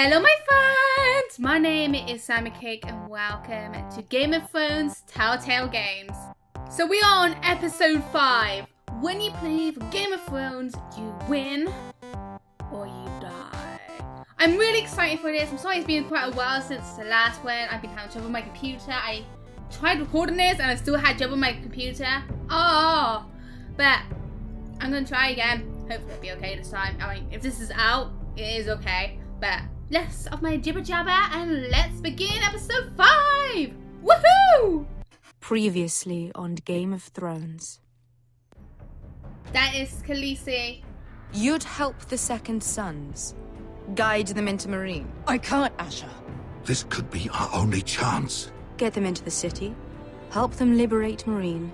Hello my friends! My name is SammiCake and welcome to Game of Thrones Telltale Games. So we are on episode 5. When you play for Game of Thrones, you win or you die. I'm really excited for this. I'm sorry it's been quite a while since the last one. I've been having trouble with my computer. I tried recording this and I still had trouble with my computer. But I'm going to try again. Hopefully it'll be okay this time. I mean, if this is out, it is okay. But less of my jibber jabber and let's begin episode 5! Woohoo! Previously on Game of Thrones. That is Khaleesi. You'd help the Second Sons. Guide them into Marine. I can't, Asha. This could be our only chance. Get them into the city. Help them liberate Marine.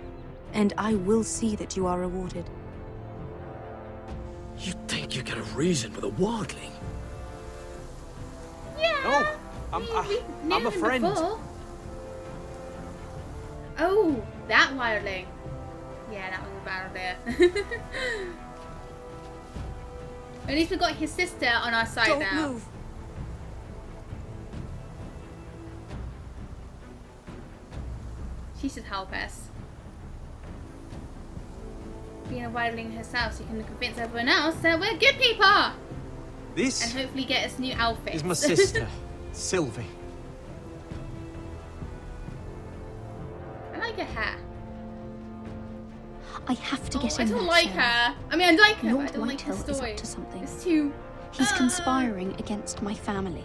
And I will see that you are rewarded. You think you get a reason with a wardling? Yeah. Oh, I'm a friend. Before. Oh, that wildling. Yeah, that was a bad idea. At least we got his sister on our side Don't now. move. She should help us. Being a wildling herself, she can convince everyone else that we're good people. And This hopefully get us new outfits. is my sister, Sylvie. I like her hair. I have to get I in don't there, like Sarah. her. I mean, I like her, Lord but I don't like the Whitehill is story. up to something. It's too... He's conspiring against my family,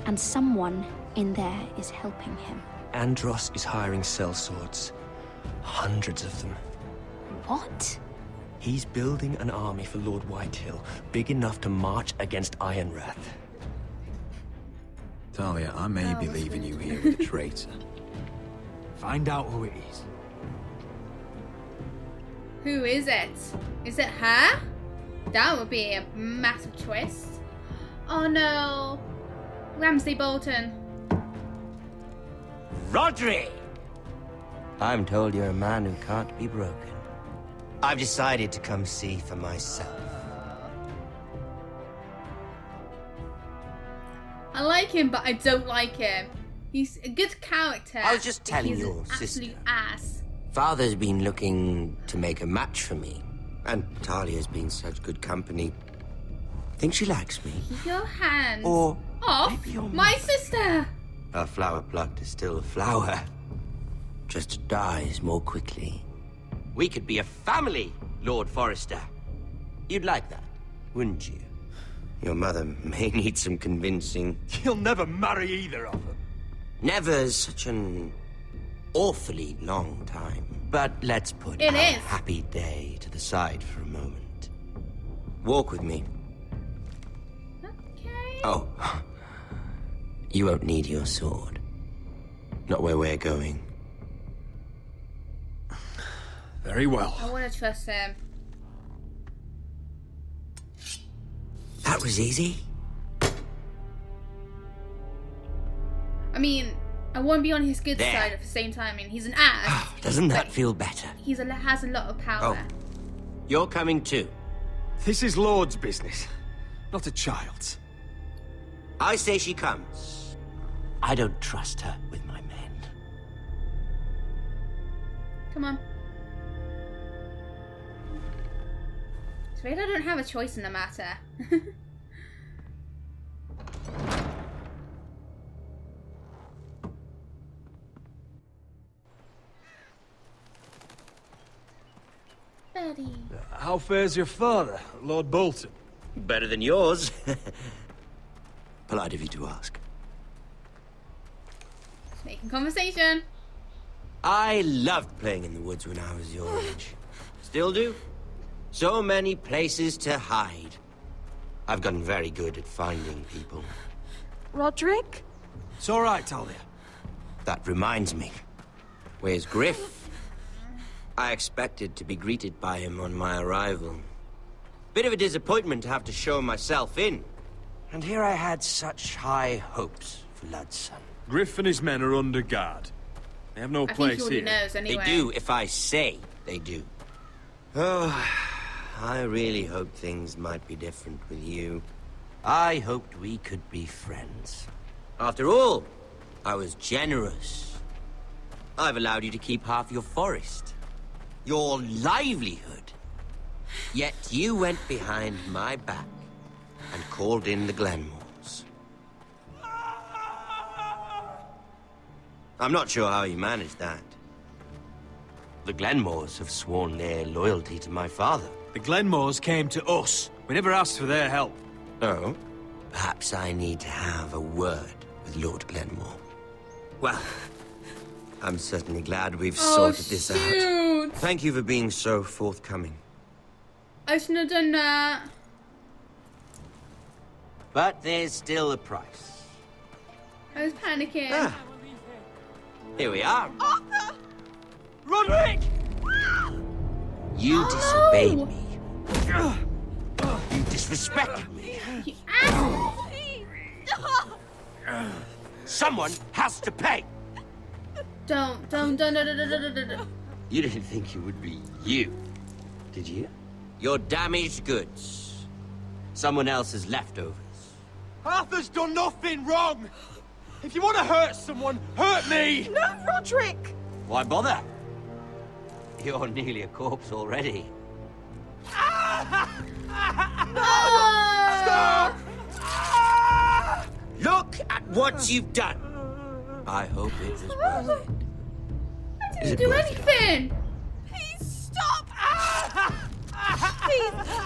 and someone in there is helping him. Andros is hiring sellswords. Hundreds of them. What? He's building an army for Lord Whitehill, big enough to march against Ironrath. Talia, I may be leaving you here with a traitor. Find out who it is. Who is it? Is it her? That would be a massive twist. Oh no. Ramsay Bolton. Rodri! I'm told you're a man who can't be broken. I've decided to come see for myself. I like him, but I don't like him. He's a good character. I was just but telling he's your an sister. absolute ass. Father's been looking to make a match for me, and Talia's been such good company. Think she likes me? Keep your hands Or off maybe your my mother. sister. A flower plucked is still a flower. Just dies more quickly. We could be a family, Lord Forrester. You'd like that, wouldn't you? Your mother may need some convincing. You'll never marry either of them. Never's such an awfully long time. But let's put It our is. happy day to the side for a moment. Walk with me. Okay. Oh, you won't need your sword. Not where we're going. Very well. I want to trust him. That was easy. I mean, I want to be on his good There. side at the same time. I mean, he's an ass. Doesn't that feel better? Has a lot of power. Oh, you're coming too. This is Lord's business, not a child's. I say she comes. I don't trust her with my men. Come on. It's weird I don't have a choice in the matter. Betty. How fares your father, Lord Bolton? Better than yours. Polite of you to ask. Just making conversation. I loved playing in the woods when I was your age. Still do. So many places to hide. I've gotten very good at finding people. Roderick? It's all right, Talia. That reminds me. Where's Griff? I expected to be greeted by him on my arrival. Bit of a disappointment to have to show myself in. And here I had such high hopes for Lud's son. Griff and his men are under guard. They have no I think he place already here. knows anyway. They do if I say they do. Oh, I really hope things might be different with you. I hoped we could be friends. After all, I was generous. I've allowed you to keep half your forest. Your livelihood. Yet you went behind my back and called in the Glenmores. I'm not sure how you managed that. The Glenmores have sworn their loyalty to my father. The Glenmores came to us. We never asked for their help. Oh? Perhaps I need to have a word with Lord Glenmore. Well, I'm certainly glad we've sorted this out. Thank you for being so forthcoming. I shouldn't have done that. But there's still a price. I was panicking. Ah. Here we are. Arthur! Roderick! You disobeyed me. You disrespected me. You asshole. Someone has to pay. Don't. You didn't think it would be you, did you? Your damaged goods. Someone else's leftovers. Arthur's done nothing wrong. If you want to hurt someone, hurt me. No, Roderick! Why bother? You're nearly a corpse already. Look at what you've done. I hope it was worth it. I didn't do anything. Please stop!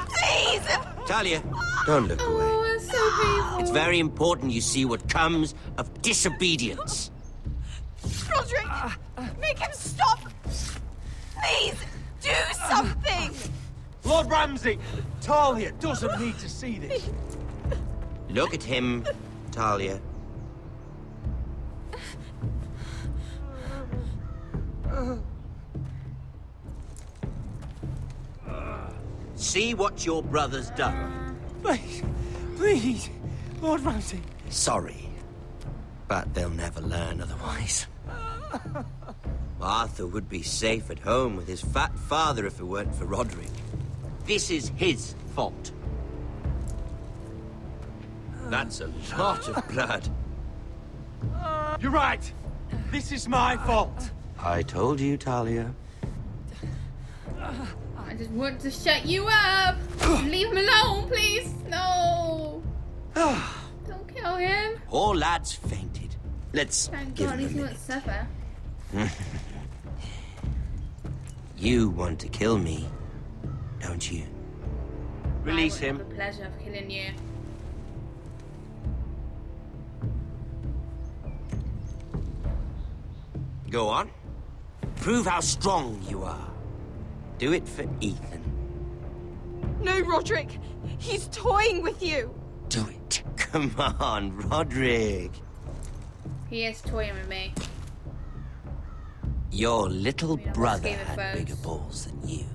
Please! Talia, don't look away. Oh, it's so painful. It's very important you see what comes of disobedience. Roderick! Make him stop! Please! Do something! Lord Ramsay, Talia doesn't need to see this. Look at him, Talia. See what your brother's done. Please, Lord Ramsay. Sorry, but they'll never learn otherwise. Arthur would be safe at home with his fat father if it weren't for Roderick. This is his fault. That's a lot of blood. You're right. This is my fault. I told you, Talia. I just want to shut you up. Leave him alone, please. No. Don't kill him. Poor lad's fainted. Let's Thank give God, at him least a he won't minute. suffer. You want to kill me, don't you? Release I him. would have the pleasure of killing you. Go on. Prove how strong you are. Do it for Ethan. No, Roderick! He's toying with you! Do it. Come on, Roderick. He is toying with me. Your little Yeah, let's brother give it had first. bigger balls than you.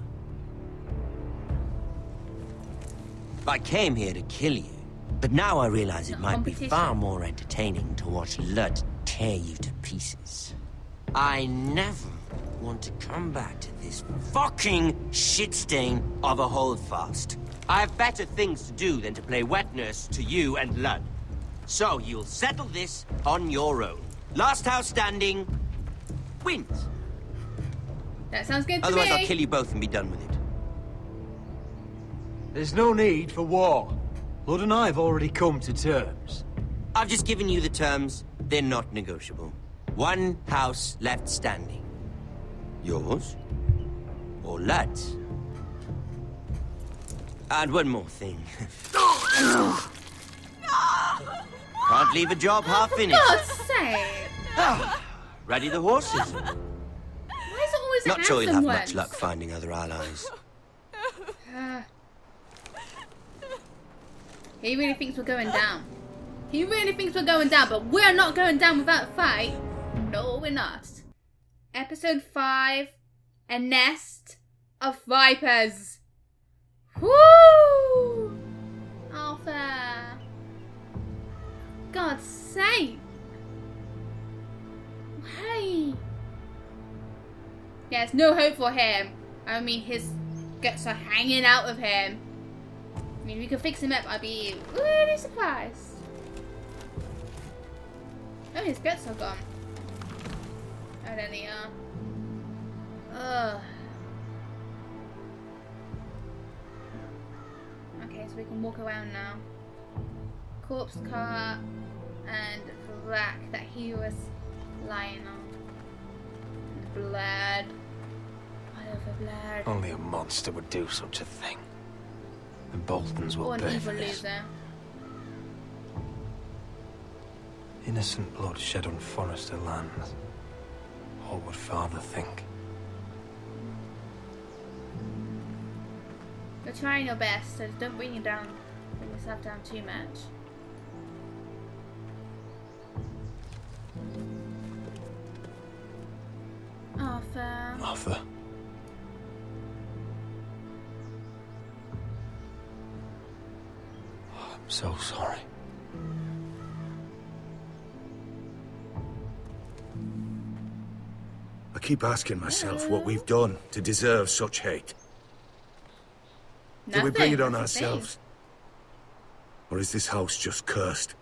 I came here to kill you, but now I realize it Not might be competition. far more entertaining to watch Lud tear you to pieces. I never want to come back to this fucking shit stain of a holdfast. I have better things to do than to play wet nurse to you and Lud. So you'll settle this on your own. Last house standing wins. That sounds good to Otherwise, me. I'll kill you both and be done with it. There's no need for war. Lord and I have already come to terms. I've just given you the terms. They're not negotiable. One house left standing. Yours or Lud's. And one more thing. Can't leave a job half finished. God's sake. Ready the horses? Why is it always the Not sure you'll have handsome much ones? luck finding other allies. He really thinks we're going down. He really thinks we're going down, but we're not going down without a fight. No, we're not. Episode 5, A Nest of Vipers. Woo! Arthur. God's sake. Hey. There's no hope for him. I mean, his guts are hanging out of him. mean, if we could fix him up, I'd be really surprised. Oh, his guts are gone. Oh, there they are. Ugh. Okay, so we can walk around now. Corpse cart and rack that he was lying on. Blood. All over blood. Only a monster would do such a thing. The Boltons will Or an pay evil for this. loser. Innocent blood shed on Forrester lands. What would Father think? You're trying your best, so don't bring yourself down too much. Arthur. Arthur. Oh, I'm so sorry. I keep asking myself what we've done to deserve such hate. Do we bring it on That's the thing. ourselves? Or is this house just cursed?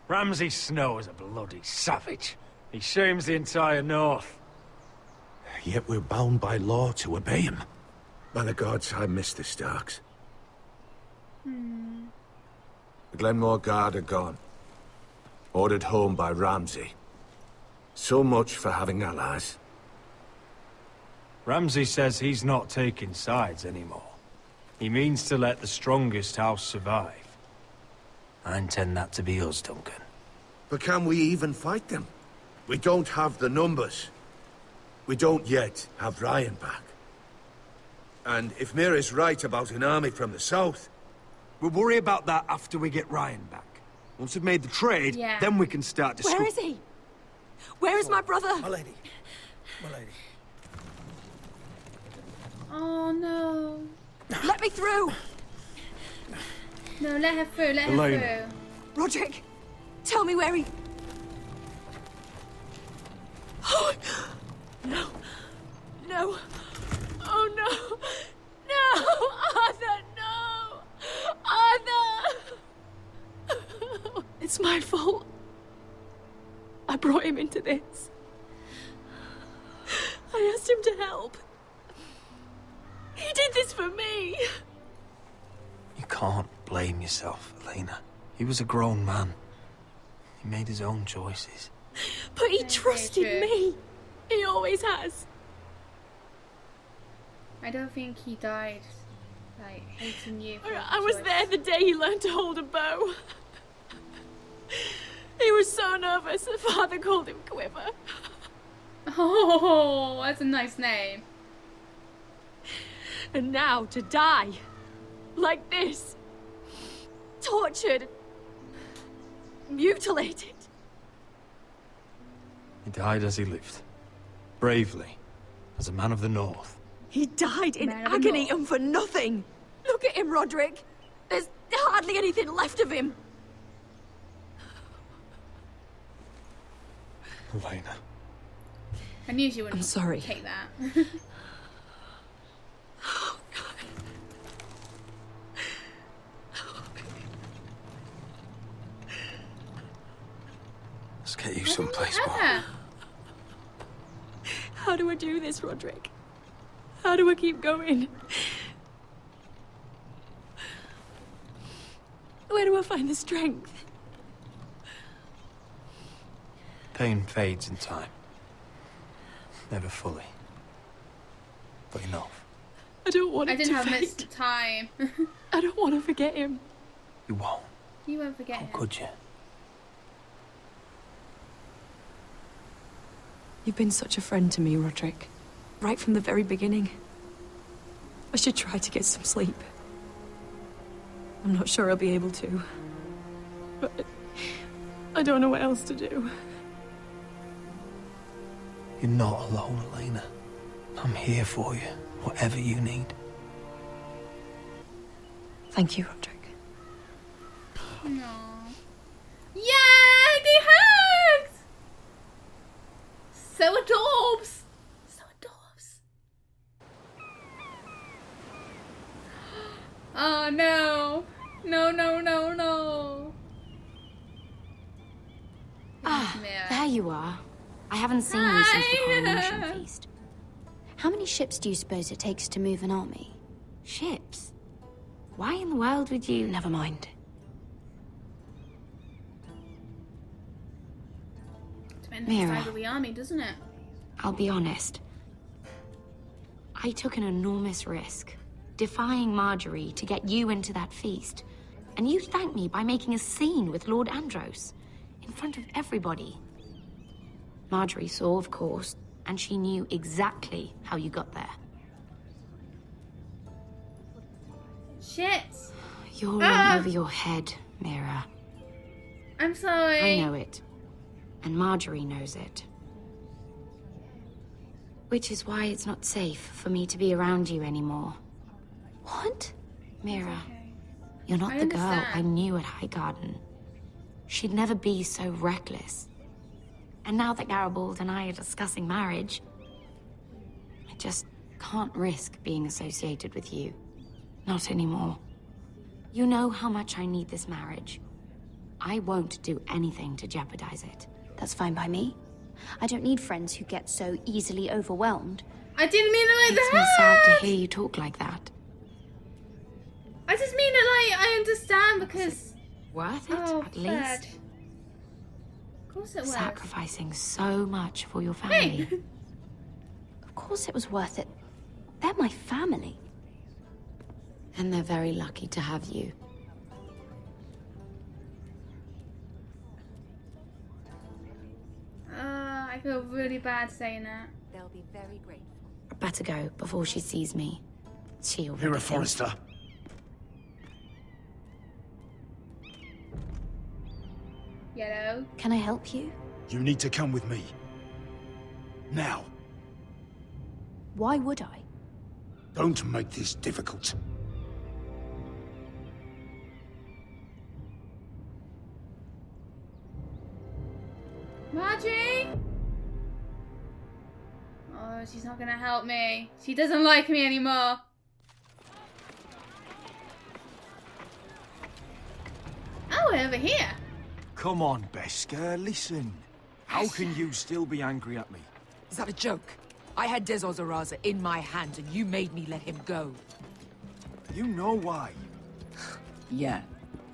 Ramsay Snow is a bloody savage. He shames the entire North. Yet we're bound by law to obey him. By the gods, I miss the Starks. The Glenmore Guard are gone. Ordered home by Ramsay. So much for having allies. Ramsay says he's not taking sides anymore. He means to let the strongest house survive. I intend that to be us, Duncan. But can we even fight them? We don't have the numbers. We don't yet have Ryan back. And if Mira's right about an army from the south... We'll worry about that after we get Ryan back. Once we've made the trade, Yeah. then we can start to... Where is he? Where is my brother? My lady. My lady. Oh no. Let me through! No, let her through, let Elena. her through. Roderick, tell me where he... Oh, no. No. Oh, no. No! Arthur, no! Arthur! It's my fault. I brought him into this. I asked him to help. He did this for me. You can't blame yourself, Elena. He was a grown man. He made his own choices. But he Very trusted true. me. He always has. I don't think he died, like, hating you. for I was choice. there the day he learned to hold a bow. He was so nervous that Father called him Quiver. Oh, that's a nice name. And now to die. Like this. Tortured. Mutilated. He died as he lived. Bravely. As a man of the North. He died in Man of the agony North. and for nothing. Look at him, Roderick. There's hardly anything left of him. Elena. I knew she wouldn't I'm sorry. take that. Oh, God. Let's get you someplace, boy. Heather. How do I do this, Roderick? How do I keep going? Where do I find the strength? Pain fades in time. Never fully. But enough. I don't want I it didn't to have fade. much time. I don't want to forget him. You won't. You won't forget How him. could you? You've been such a friend to me, Roderick. Right from the very beginning. I should try to get some sleep. I'm not sure I'll be able to. But I don't know what else to do. You're not alone, Elena. I'm here for you, whatever you need. Thank you, Roderick. Aww. Yay! They hugged! So adorbs! So adorbs. you are. I haven't seen you since the coronation Hi. feast. How many ships do you suppose it takes to move an army? Ships? Why in the world would you... Never mind. Depends on the size of the army, doesn't it? I'll be honest. I took an enormous risk, defying Marjorie to get you into that feast. And you thanked me by making a scene with Lord Andros, in front of everybody. Marjorie saw, of course, and she knew exactly how you got there. Shit. You're in over your head, Mira. I'm sorry. I know it. And Marjorie knows it. Which is why it's not safe for me to be around you anymore. What? Mira, you're not the girl I knew at Highgarden. She'd never be so reckless. And now that Garibald and I are discussing marriage, I just can't risk being associated with you. Not anymore. You know how much I need this marriage. I won't do anything to jeopardize it. That's fine by me. I don't need friends who get so easily overwhelmed. I didn't mean it like Makes that. me sad to hear you talk like that. I just mean it like I understand because... Worth it, at least? Fred. Of course it was. Sacrificing so much for your family. Hey. Of course it was worth it. They're my family. And they're very lucky to have you. I feel really bad saying that. They'll be very grateful. I better go before she sees me. She already Giraffe Forrester. Yellow. Can I help you? You need to come with me. Now. Why would I? Don't make this difficult. Marjorie? Oh, she's not gonna help me. She doesn't like me anymore. Oh, we're over here. Come on, Beskar, listen. How can you still be angry at me? Is that a joke? I had Dezor Zaraza in my hand and you made me let him go. You know why. Yeah,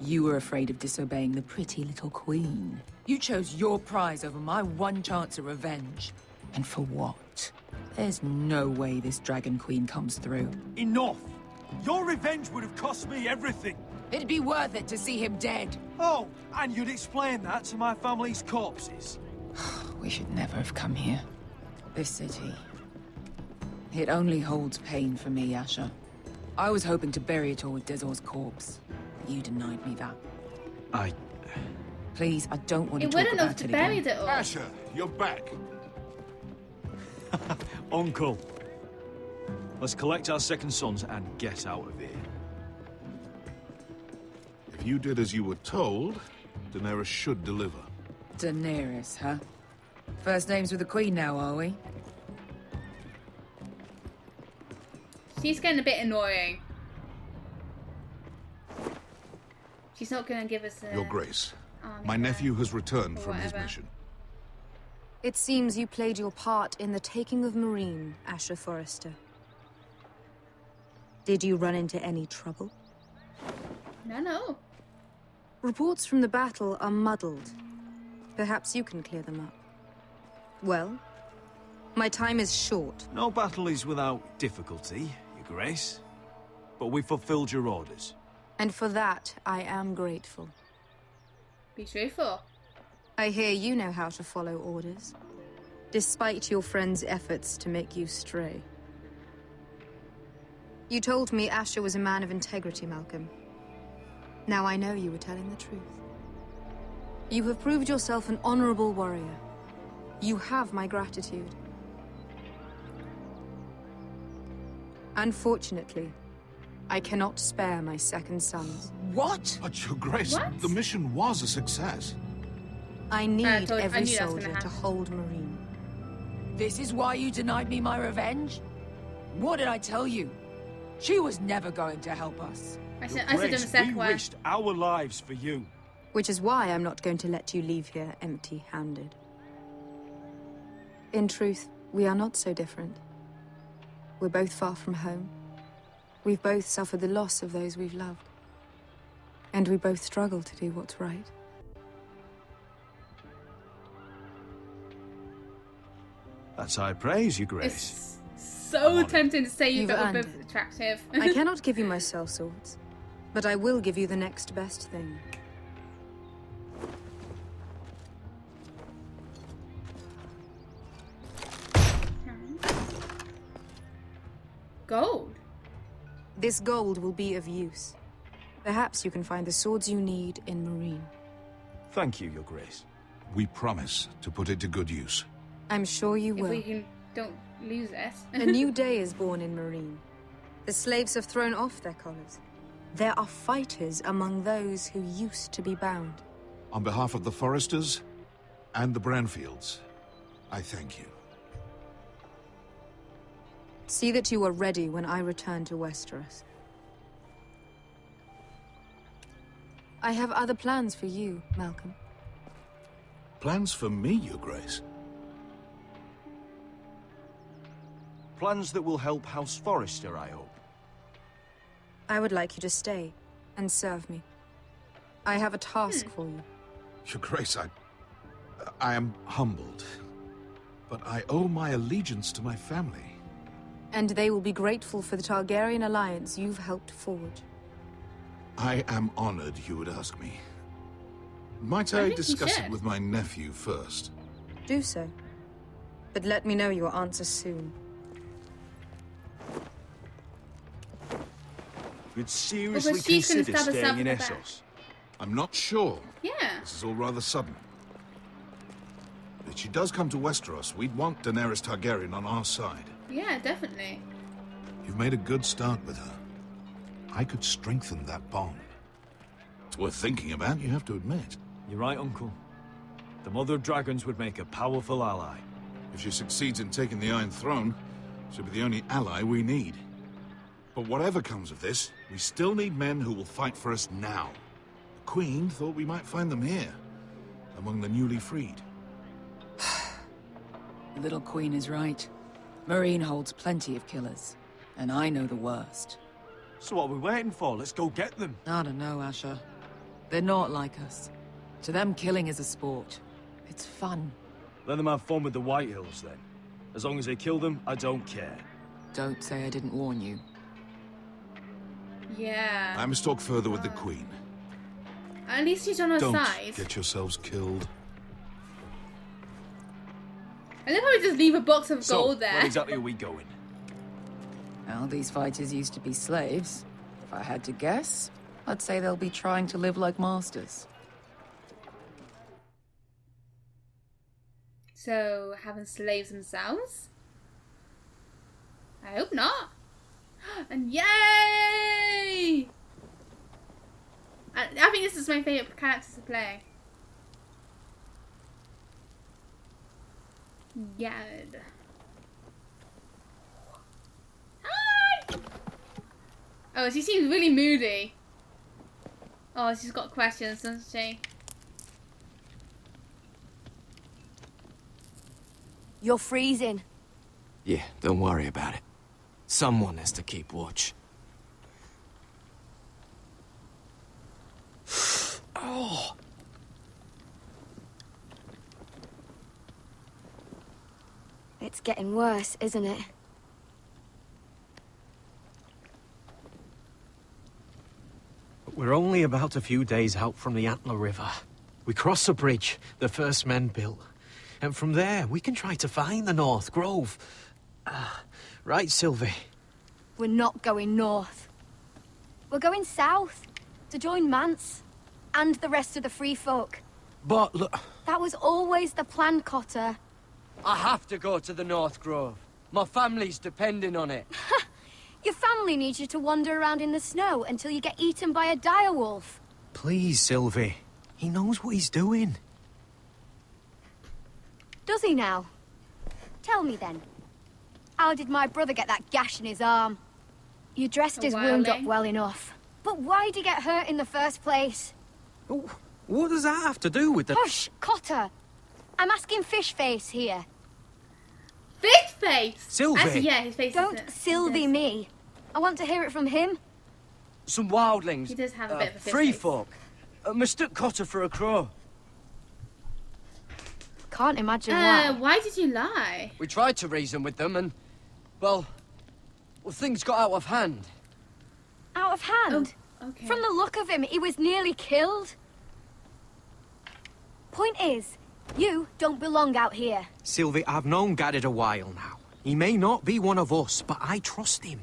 you were afraid of disobeying the pretty little queen. You chose your prize over my one chance of revenge. And for what? There's no way this Dragon Queen comes through. Enough! Your revenge would have cost me everything. It'd be worth it to see him dead. Oh, and you'd explain that to my family's corpses. We should never have come here. This city. It only holds pain for me, Asher. I was hoping to bury it all with Dezor's corpse. You denied me that. Please, I don't want to talk about it again. It all. Asher, you're back. Uncle. Let's collect our second sons and get out of here. If you did as you were told, Daenerys should deliver. Daenerys, huh? First names with the Queen now, are we? She's getting a bit annoying. She's not gonna give us a... Your Grace, my nephew has returned from his mission. It seems you played your part in the taking of Meereen, Asher Forrester. Did you run into any trouble? No. Reports from the battle are muddled. Perhaps you can clear them up. Well, my time is short. No battle is without difficulty, Your Grace. But we fulfilled your orders. And for that, I am grateful. Be truthful. I hear you know how to follow orders, despite your friend's efforts to make you stray. You told me Asher was a man of integrity, Malcolm. Now I know you were telling the truth. You have proved yourself an honorable warrior. You have my gratitude. Unfortunately, I cannot spare my second sons. What? But Your Grace, the mission was a success. I need I every knew that was soldier gonna to happen. hold Meereen. This is why you denied me my revenge? What did I tell you? She was never going to help us. I should have done the second one. We risked our lives for you. Which is why I'm not going to let you leave here empty-handed. In truth, we are not so different. We're both far from home. We've both suffered the loss of those we've loved. And we both struggle to do what's right. That's high praise, Your Grace. It's so tempting to say you that we're both attractive. I cannot give you my sellswords, but I will give you the next best thing. Gold? This gold will be of use. Perhaps you can find the swords you need in Marine. Thank you, Your Grace. We promise to put it to good use. I'm sure you will. If we don't lose it. A new day is born in Marine. The slaves have thrown off their collars. There are fighters among those who used to be bound. On behalf of the Forresters and the Branfields, I thank you. See that you are ready when I return to Westeros. I have other plans for you, Malcolm. Plans for me, Your Grace? Plans that will help House Forrester, I hope. I would like you to stay and serve me. I have a task for you. Your Grace, I am humbled, but I owe my allegiance to my family. And they will be grateful for the Targaryen alliance you've helped forge. I am honored you would ask me. Might I discuss it with my nephew first? Do so. But let me know your answer soon. You'd seriously consider staying in Essos? I'm not sure. Yeah. This is all rather sudden. But if she does come to Westeros, we'd want Daenerys Targaryen on our side. Yeah, definitely. You've made a good start with her. I could strengthen that bond. It's worth thinking about, you have to admit. You're right, Uncle. The Mother of Dragons would make a powerful ally. If she succeeds in taking the Iron Throne, she'll be the only ally we need. But whatever comes of this, we still need men who will fight for us now. The Queen thought we might find them here, among the newly freed. The little Queen is right. Marine holds plenty of killers, and I know the worst. So what are we waiting for? Let's go get them. I don't know, Asher. They're not like us. To them, killing is a sport. It's fun. Let them have fun with the White Hills, then. As long as they kill them, I don't care. Don't say I didn't warn you. Yeah. I must talk further with the Queen. At least she's on her Don't side. get yourselves killed. I love how we just leave a box of gold there. Where exactly are we going? Well, these fighters used to be slaves. If I had to guess, I'd say they'll be trying to live like masters. So, having slaves themselves? I hope not. And yay! I think this is my favourite character to play. Yad. Hi! Oh, she seems really moody. Oh, she's got questions, doesn't she? You're freezing. Yeah, don't worry about it. Someone has to keep watch. Oh! It's getting worse, isn't it? We're only about a few days out from the Antler River. We cross the bridge the first men built. And from there, we can try to find the North Grove. Right, Sylvie? We're not going north. We're going south to join Mance and the rest of the free folk. But look... That was always the plan, Cotter. I have to go to the North Grove. My family's depending on it. Your family needs you to wander around in the snow until you get eaten by a direwolf. Please, Sylvie. He knows what he's doing. Does he now? Tell me then. How did my brother get that gash in his arm? You dressed his wound up well enough. But why'd he get hurt in the first place? What does that have to do with the... Hush, Cotter! I'm asking Fishface here. This face! Sylvie! Actually, yeah, his face Don't is Sylvie me. I want to hear it from him. Some wildlings. He does have a bit of a free face. folk. Mistook Cotter for a crow. Can't imagine why. Why did you lie? We tried to reason with them and, well, things got out of hand. Out of hand? Oh, okay. From the look of him, he was nearly killed. Point is, you don't belong out here. Sylvie, I've known Garrett a while now. He may not be one of us, but I trust him.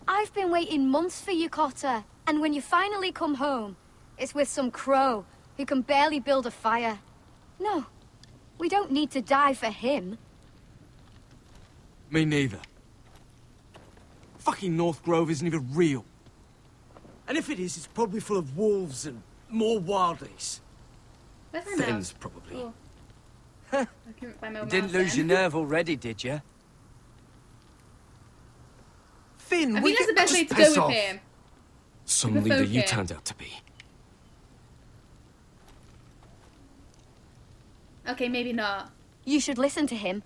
I've been waiting months for you, Cotter. And when you finally come home, it's with some crow who can barely build a fire. No, we don't need to die for him. Me neither. Fucking North Grove isn't even real. And if it is, it's probably full of wolves and more wildlings. Where's my Thens, mouse? probably. Oh. I couldn't find my You mouse didn't lose then. your nerve already, did you? Finn, I we think that's the get... best way to go with him. Some Keep a leader you focus. turned out to be. Okay, maybe not. You should listen to him.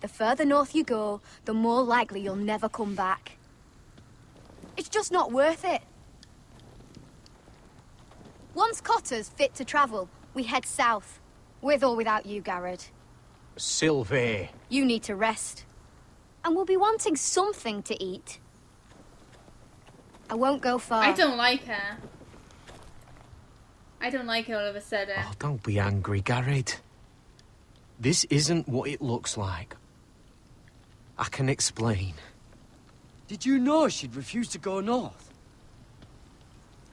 The further north you go, the more likely you'll never come back. It's just not worth it. Once Cotter's fit to travel, we head south. With or without you, Garrett. Sylvie. You need to rest. And we'll be wanting something to eat. I won't go far. I don't like her. I don't like her all of a sudden. Oh, don't be angry, Garrett. This isn't what it looks like. I can explain. Did you know she'd refuse to go north?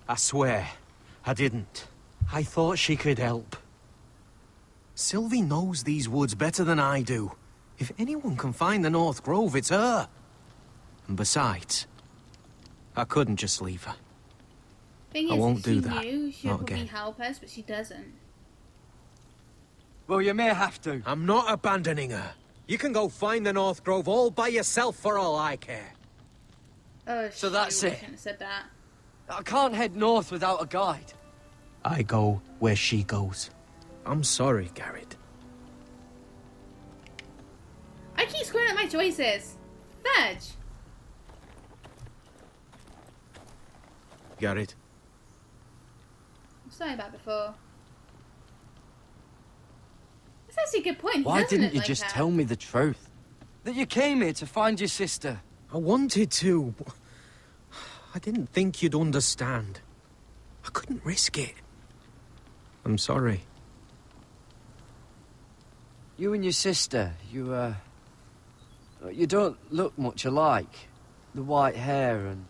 I swear, I didn't. I thought she could help. Sylvie knows these woods better than I do. If anyone can find the North Grove, it's her. And besides, I couldn't just leave her. Thing I is, won't if do she that. knew, she'd Not probably again. help us, but she doesn't. Well, you may have to. I'm not abandoning her. You can go find the North Grove all by yourself for all I care. Oh, So that's shoot, I it. shouldn't have said that. I can't head north without a guide. I go where she goes. I'm sorry, Garrett. I keep screwing up my choices. Fudge. Garrett. I'm sorry about before. That's actually a good point. He Why doesn't didn't look you like just her. tell me the truth? That you came here to find your sister. I wanted to. But I didn't think you'd understand. I couldn't risk it. I'm sorry. You and your sister, you don't look much alike. The white hair and...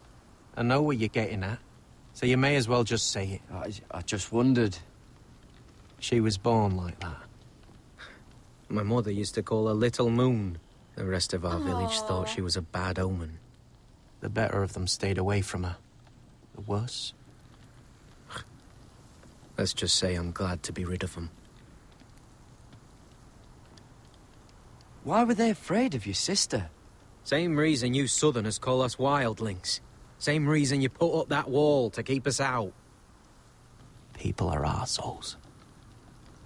I know what you're getting at, so you may as well just say it. I just wondered. She was born like that. My mother used to call her Little Moon. The rest of our village thought she was a bad omen. The better of them stayed away from her. The worse? Let's just say I'm glad to be rid of them. Why were they afraid of your sister? Same reason you Southerners call us wildlings. Same reason you put up that wall to keep us out. People are arseholes.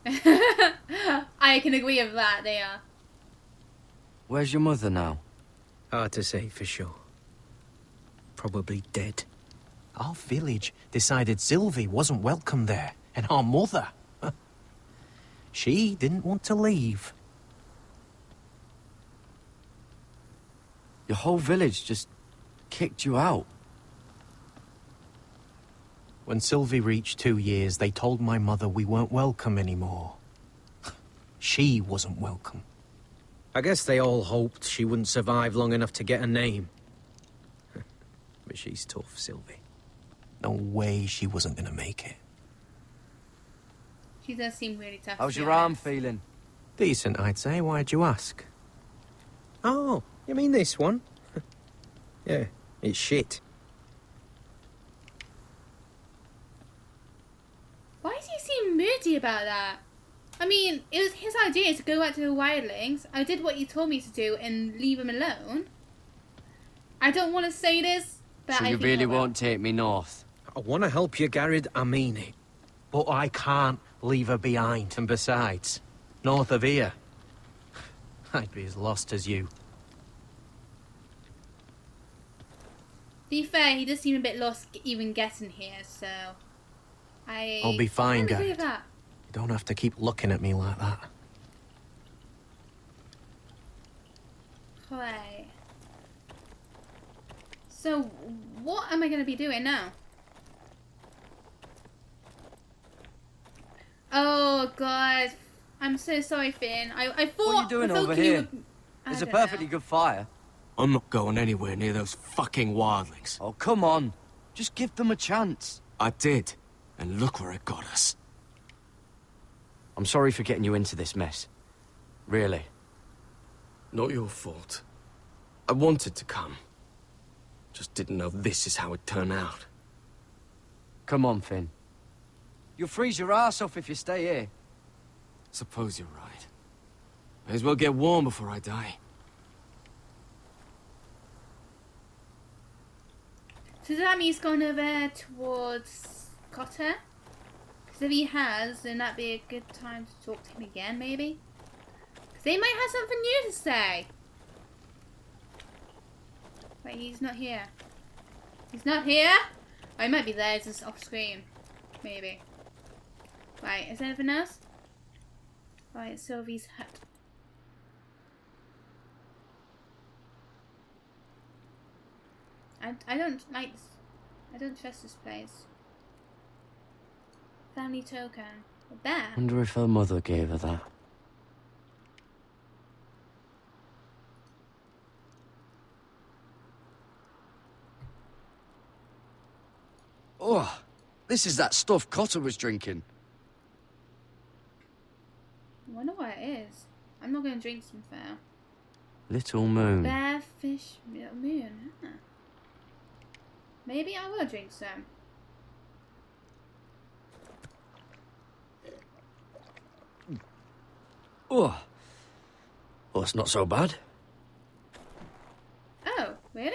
I can agree with that, they are. Where's your mother now? Hard to say for sure. Probably dead. Our village decided Sylvie wasn't welcome there, and our mother. She didn't want to leave. Your whole village just kicked you out. When Sylvie reached 2 years, they told my mother we weren't welcome anymore. She wasn't welcome. I guess they all hoped she wouldn't survive long enough to get a name. But she's tough, Sylvie. No way she wasn't gonna make it. She does seem really tough. How's to be your arm honest. feeling? Decent, I'd say. Why'd you ask? Oh, you mean this one? Yeah, it's shit. Why does he seem moody about that? I mean, it was his idea to go back to the wildlings. I did what you told me to do and leave him alone. I don't want to say this, but So I you think really I will. won't take me north? I want to help you, Garrett, I mean it. But I can't leave her behind. And besides, North of here. I'd be as lost as you. To be fair, he does seem a bit lost even getting here, so... I'll be fine, guys. You don't have to keep looking at me like that. Right. So, what am I going to be doing now? Oh, God. I'm so sorry, Finn. I thought... What are you doing over here? There's a perfectly good fire. I'm not going anywhere near those fucking wildlings. Oh, come on. Just give them a chance. I did. And look where it got us. I'm sorry for getting you into this mess. Really. Not your fault. I wanted to come. Just didn't know this is how it'd turn out. Come on, Finn. You'll freeze your ass off if you stay here. Suppose you're right. May as well get warm before I die. So does that mean he's gone over towards Cotter? Because if he has, then that'd be a good time to talk to him again, maybe? Because they might have something new to say. Wait, he's not here. He's not here? Oh, he might be there, he's just off screen. Maybe. Right, is there anything else? Right, Sylvie's hut. I don't like this. I don't trust this place. Family token. A bear. Wonder if her mother gave her that. Oh, this is that stuff Cotter was drinking. I wonder what it is. I'm not going to drink some fair. Little Moon. Bear, fish, little moon. Huh. Maybe I will drink some. Oh. Well, it's not so bad. Oh, really?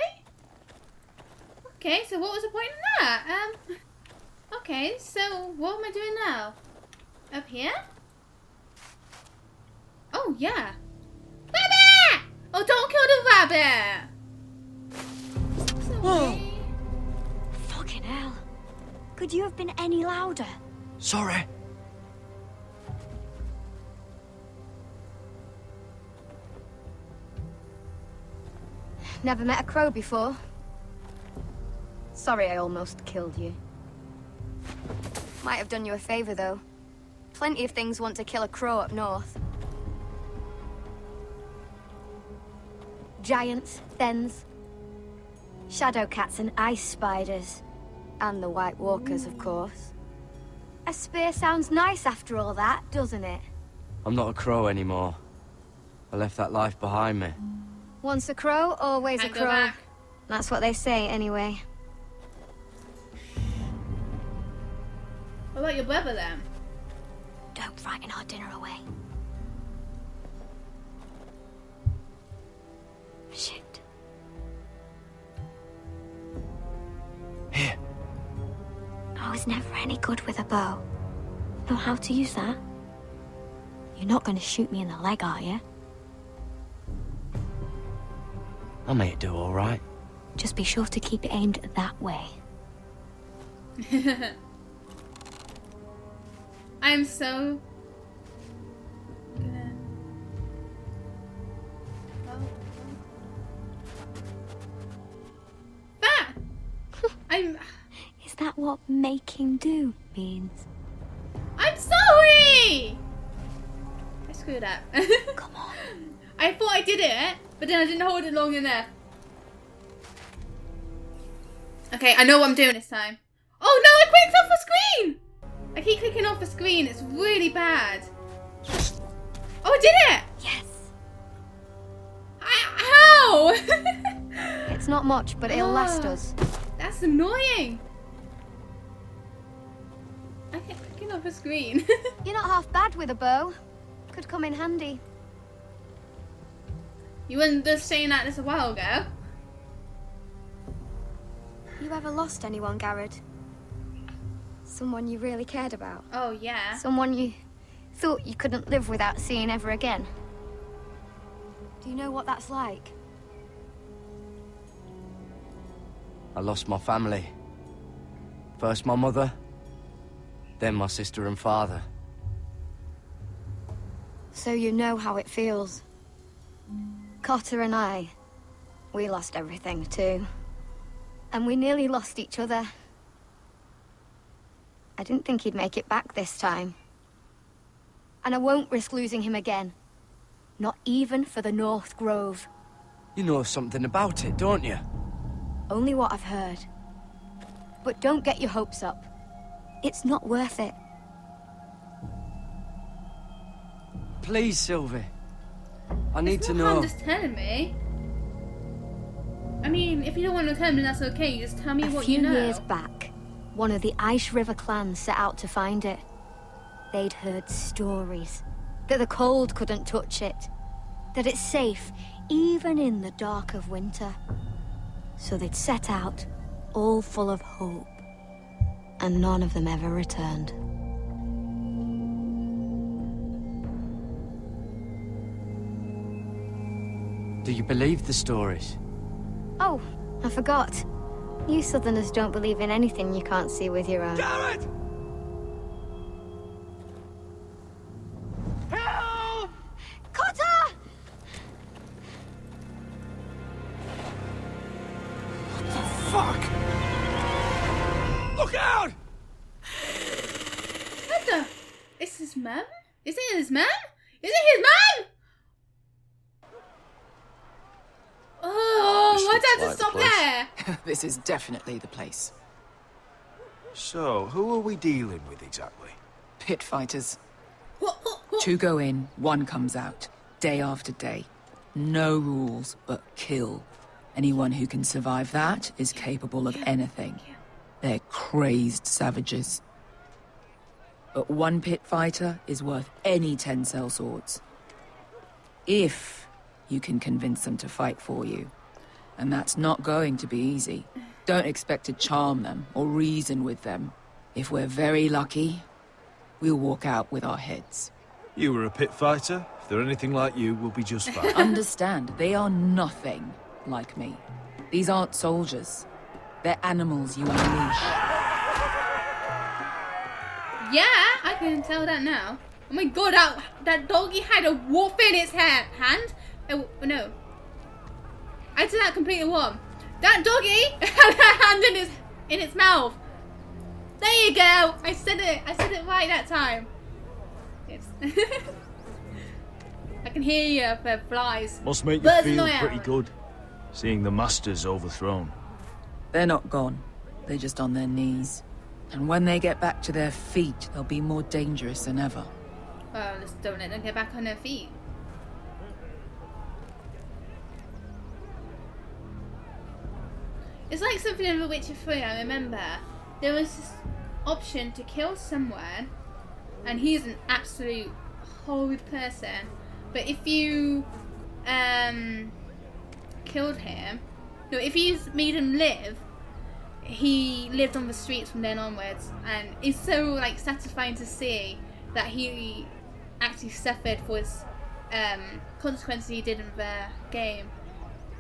Okay, so what was the point in that? Okay, so what am I doing now? Up here? Oh, yeah. Rabbit! Oh, don't kill the rabbit! Sorry. Fucking hell. Could you have been any louder? Sorry. Never met a crow before. Sorry I almost killed you. Might have done you a favor, though. Plenty of things want to kill a crow up north. Giants, thens, shadow cats and ice spiders. And the White Walkers, of course. A spear sounds nice after all that, doesn't it? I'm not a crow anymore. I left that life behind me. Once a crow, always a Go crow. back. That's what they say, anyway. What about your brother then? Don't frighten our dinner away. Shit. Here. I was never any good with a bow. Know how to use that? You're not going to shoot me in the leg, are you? I may do all right. Just be sure to keep it aimed that way. I'm so... Ah! Is that what making do means? I'm sorry! I screwed up. Come on. I thought I did it, but then I didn't hold it long enough. Okay, I know what I'm doing this time. Oh no, I clicked off the screen! I keep clicking off the screen, it's really bad. Oh, I did it! Yes. How? It's not much, but it'll last us. That's annoying. I keep clicking off the screen. You're not half bad with a bow. Could come in handy. You weren't just saying that just a while ago. You ever lost anyone, Garrett? Someone you really cared about? Oh, yeah. Someone you thought you couldn't live without seeing ever again. Do you know what that's like? I lost my family. First my mother, then my sister and father. So you know how it feels. Cotter and I, we lost everything too. And we nearly lost each other. I didn't think he'd make it back this time. And I won't risk losing him again. Not even for the North Grove. You know something about it, don't you? Only what I've heard. But don't get your hopes up. It's not worth it. Please, Sylvie. I need to It's know. not harm just telling me. I mean, if you don't want to tell me, that's okay. You just tell me what you know. A few years back, one of the Ice River clans set out to find it. They'd heard stories that the cold couldn't touch it, that it's safe even in the dark of winter. So they'd set out, all full of hope, and none of them ever returned. Do you believe the stories? Oh, I forgot. You Southerners don't believe in anything you can't see with your own. Garrett! Cotter! Fuck! Look out! What the? Is his mum? Is it his mum? Is it his mum? Oh, why'd I have to stop there? This is definitely the place. So, who are we dealing with exactly? Pit fighters. 2 go in, 1 comes out. Day after day. No rules, but kill. Anyone who can survive that is capable of anything. They're crazed savages. But 1 pit fighter is worth any 10 sellswords. If you can convince them to fight for you. And that's not going to be easy. Don't expect to charm them or reason with them. If we're very lucky, we'll walk out with our heads. You were a pit fighter. If they're anything like you, we'll be just fine. Understand, they are nothing like me. These aren't soldiers. They're animals you unleash. Yeah, I can tell that now. Oh my god, that doggy had a wolf in its hand. Oh, no. I did that completely wrong. That doggy had a hand in its mouth. There you go. I said it right that time. Yes. I can hear you for flies. Must make you Buzzing feel around. pretty good, seeing the masters overthrown. They're not gone. They're just on their knees. And when they get back to their feet, they'll be more dangerous than ever. Well, just don't let them get back on their feet. It's like something in The Witcher 3, I remember. There was this option to kill someone, and he's an absolute horrid person. But if you killed him, no, if you made him live, he lived on the streets from then onwards, and it's so like satisfying to see that he actually suffered for his consequences he did in the game.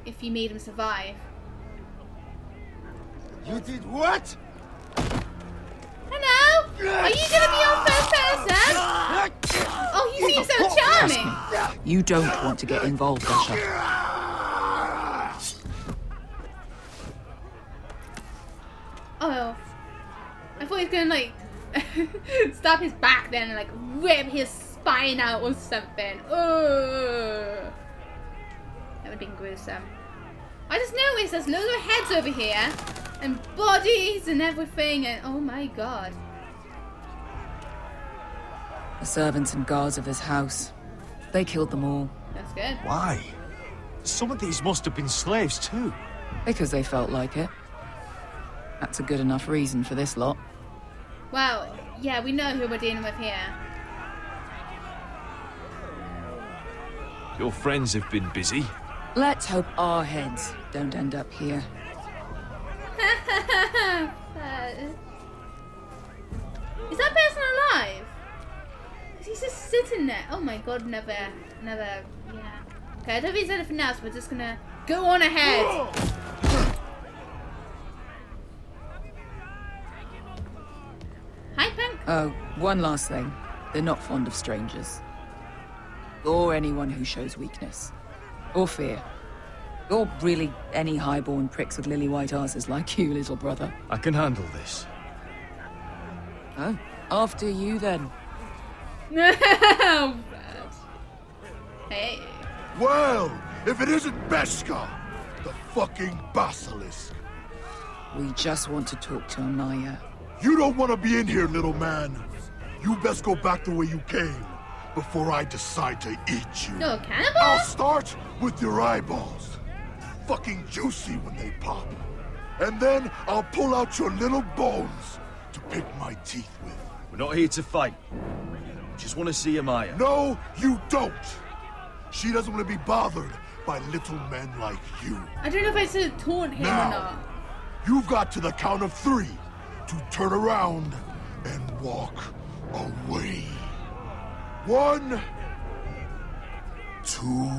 If you made him survive. You did what? Hello? Are you gonna be on first person? Oh, you seem so charming. You don't want to get involved, Usher. Oh, I thought he was gonna like stab his back then and like rip his spine out or something. Oh, that would have been gruesome. I just noticed there's loads of heads over here and bodies and everything, and oh my god. The servants and guards of this house. They killed them all. That's good. Why? Some of these must have been slaves too. Because they felt like it. That's a good enough reason for this lot. Well, yeah, we know who we're dealing with here. Your friends have been busy. Let's hope our heads don't end up here. Is that person alive? 'Cause he's just sitting there. Oh my god, another, yeah. Okay, I don't think there's anything else. We're just gonna go on ahead. Hi, Punk. Oh, one last thing. They're not fond of strangers. Or anyone who shows weakness. Or fear. Or really any highborn pricks with lily-white asses like you, little brother. I can handle this. Oh, after you then. Oh, bad. Hey. Well, if it isn't Beskar, the fucking basilisk. We just want to talk to Amaya. You don't want to be in here, little man. You best go back the way you came before I decide to eat you. No, cannibal? I'll start with your eyeballs. Fucking juicy when they pop. And then I'll pull out your little bones to pick my teeth with. We're not here to fight. Just want to see Amaya. No, you don't. She doesn't want to be bothered by little men like you. I don't know if I should taunt him now, or not. You've got to the count of 3 to turn around and walk away. 1, 2.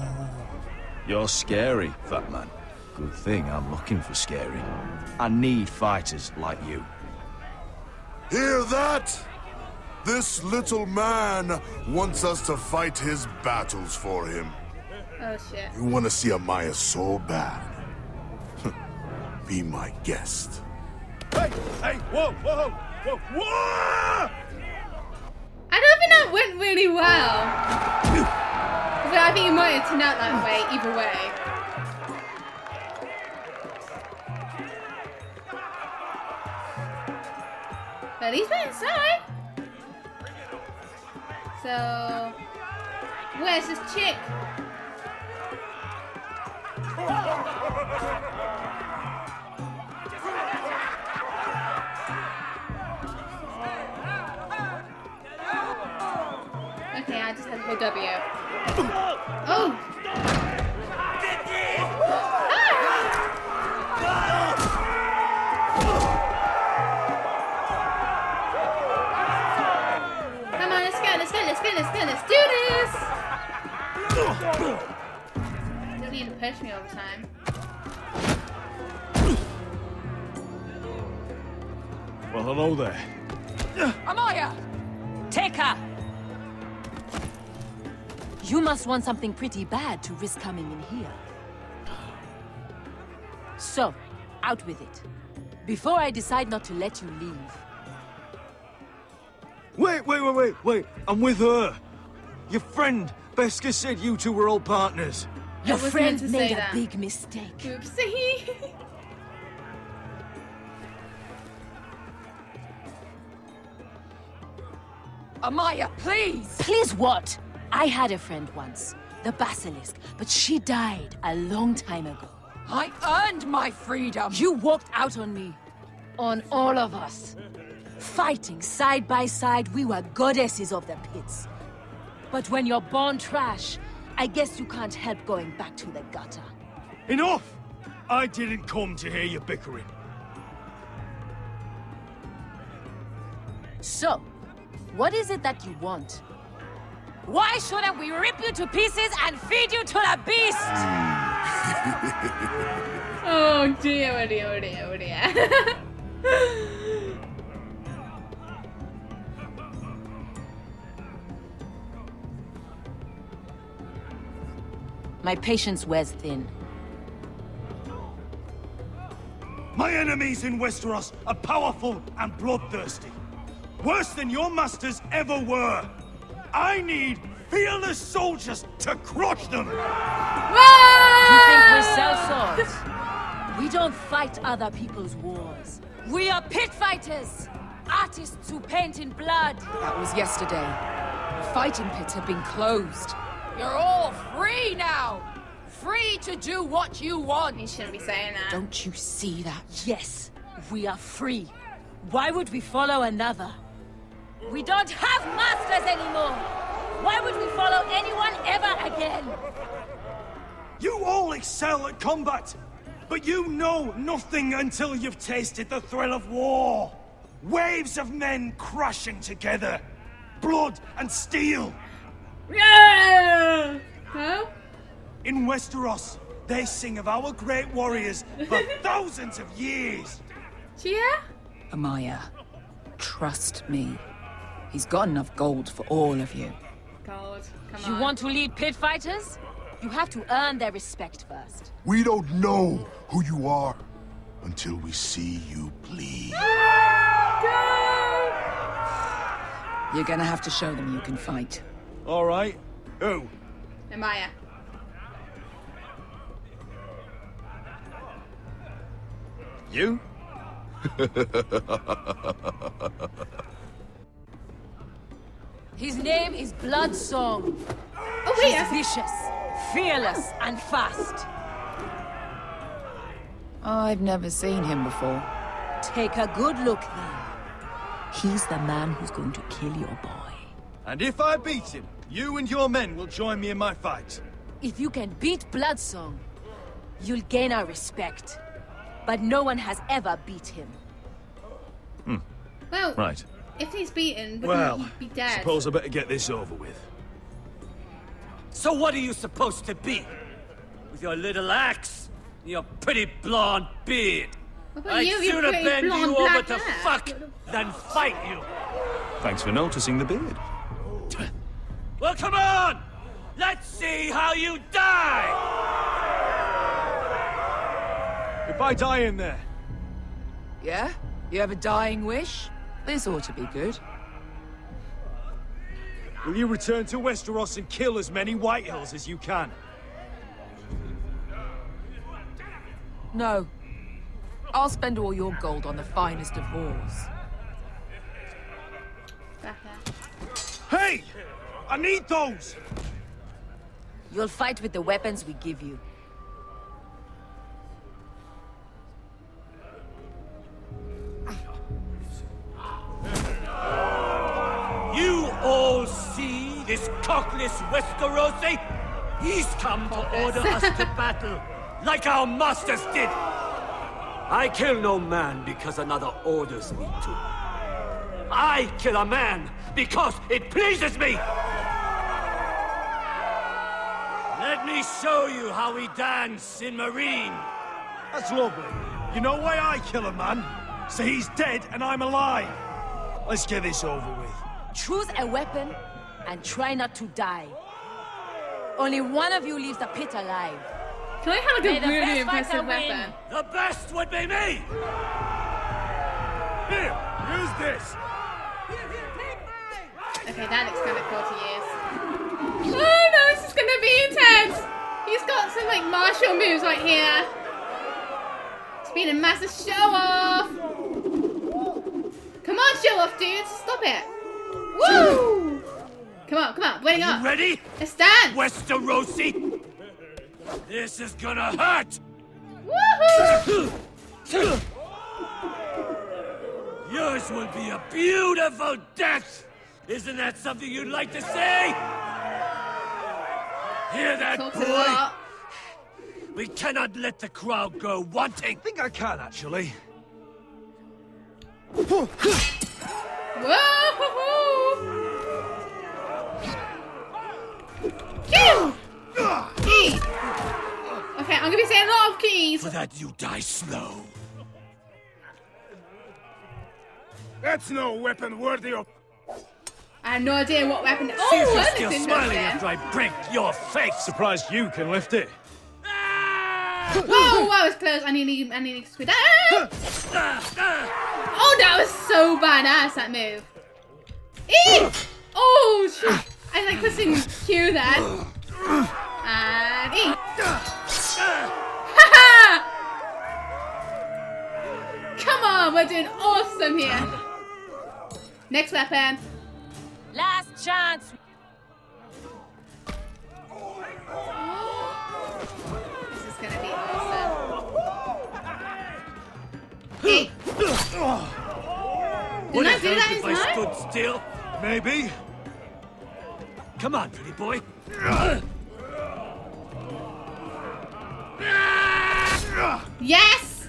You're scary, fat man. Good thing I'm looking for scary. I need fighters like you. Hear that? This little man wants us to fight his battles for him. Oh shit. You want to see Amaya so bad? Be my guest. Hey! Hey! Whoa! Whoa! Whoa! Whoa! I don't think that went really well. But I think it might have turned out that way, either way. But at least we're inside. So, where's this chick? Okay, I just had to go W. Oh! Come on, let's go, let's do this! You don't need to push me all the time. Well, hello there. Amaya! Take her! You must want something pretty bad to risk coming in here. So, out with it. Before I decide not to let you leave. Wait. I'm with her. Your friend, Beskar, said you two were old partners. Your friend meant to made say a that. big mistake. Oopsie. Amaya, please! Please what? I had a friend once, the Basilisk, but she died a long time ago. I earned my freedom! You walked out on me. On all of us. Fighting side by side, we were goddesses of the pits. But when you're born trash, I guess you can't help going back to the gutter. Enough! I didn't come to hear you bickering. So, what is it that you want? Why shouldn't we rip you to pieces and feed you to the beast? Oh dear, oh dear, oh dear, oh dear. My patience wears thin. My enemies in Westeros are powerful and bloodthirsty. Worse than your masters ever were. I need fearless soldiers to crush them! You think we sell swords? We don't fight other people's wars. We are pit fighters! Artists who paint in blood! That was yesterday. The fighting pits have been closed. You're all free now! Free to do what you want! You shouldn't be saying that. Don't you see that? Yes, we are free. Why would we follow another? We don't have masters anymore! Why would we follow anyone ever again? You all excel at combat, but you know nothing until you've tasted the thrill of war. Waves of men crashing together. Blood and steel. Yeah! No? In Westeros, they sing of our great warriors for thousands of years. Yeah? Amaya, trust me. He's got enough gold for all of you. Gold, come You on. want to lead pit fighters? You have to earn their respect first. We don't know who you are until we see you bleed. You're gonna have to show them you can fight. All right. Who? Amaya. You? His name is Bloodsong. Oh wait, He's vicious, fearless, and fast. I've never seen him before. Take a good look then. He's the man who's going to kill your boy. And if I beat him, you and your men will join me in my fight. If you can beat Bloodsong, you'll gain our respect. But no one has ever beat him. Well, Right. if he's beaten, wouldn't Well, he be dead? suppose I better get this over with. So what are you supposed to be? With your little axe? Your pretty blonde beard? What about I'd you, you sooner pretty bend blonde you over black to hair? fuck than fight you. Thanks for noticing the beard. Well, come on! Let's see how you die! If I die in there, Yeah? You have a dying wish? This ought to be good. will you return to Westeros and kill as many Whitehills as you can? No. I'll spend all your gold on the finest of whores. Hey! I need those! You'll fight with the weapons we give you. You all see this cockless Westerosi? He's come to order us to battle, like our masters did. I kill no man because another orders me to. I kill a man because it pleases me. Let me show you how we dance in Marine. That's lovely. You know why I kill a man? So he's dead and I'm alive. Let's get this over with. Choose a weapon and try not to die. Only one of you leaves the pit alive. Can I have May like the a really best impressive fighter win. weapon? The best would be me! Here, use this. Okay, that looks kind of cool to use. Oh no, this is gonna be intense! He's got some like martial moves right here. It's been a massive show off! Come on, show off, dudes! Stop it! Woo! Come on, waiting up! You ready? Let's dance! Westerosi! This is gonna hurt! Woohoo! Yours will be a beautiful death! Isn't that something you'd like to say? Hear that, Talks a lot. boy? We cannot let the crowd go wanting. I think I can, actually. Whoa! Kill! Key! Okay, I'm gonna be saying a lot of keys. For that you die slow. That's no weapon worthy of... I have no idea what weapon. See if Oh, you're that still looks smiling interesting. after I break your face. Surprised you can lift it. Whoa, that was close. I need to squid. Ah! Oh, that was so badass, that move. Eee! Oh, shit. I like pressing Q then. And E. Haha! Come on, we're doing awesome here. Next weapon. Last chance. This is gonna be awesome. E. Would Didn't I it do help that if in I time? stood still? Maybe. Come on, pretty boy. Yes!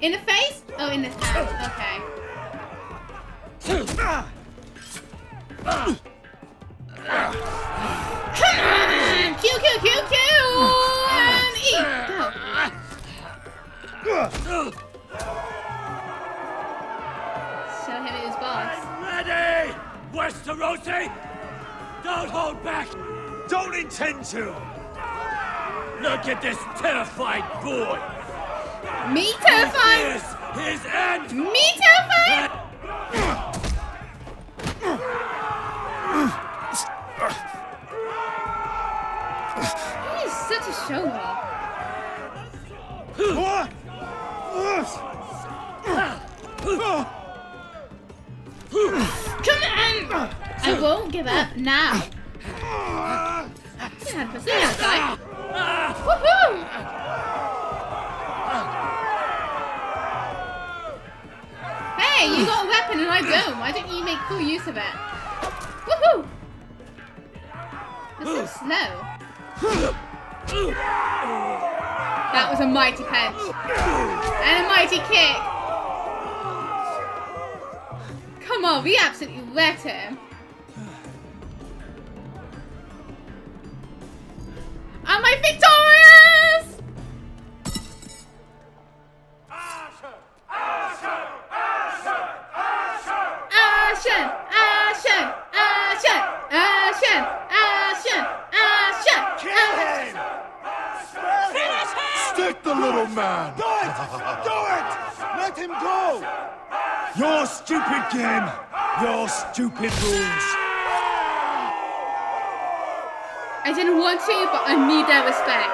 In the face? Oh, in the hand. Okay. Come on! Q, Q, Q, Q! And eat! Go! Show him who's boss. Ready! Westeros! Don't hold back! Don't intend to! Look at this terrified boy! Me terrified? This his end! Me terrified? He's such a show off. Come on! I won't give up now. See how to guy. Woohoo! Hey, you got a weapon and I don't. Why don't you make full use of it? Woohoo! You're so slow. That was a mighty punch. And a mighty kick. Come on, we absolutely wrecked him. Am I victorious? Ashen! Ashen! Ashen! Ashen! Ashen! Ashen! Ashen! Kill him! Finish him! Stick the little man! Do it! Do it! Let him go! Your stupid game! Your stupid rules! I didn't want to, but I need their respect.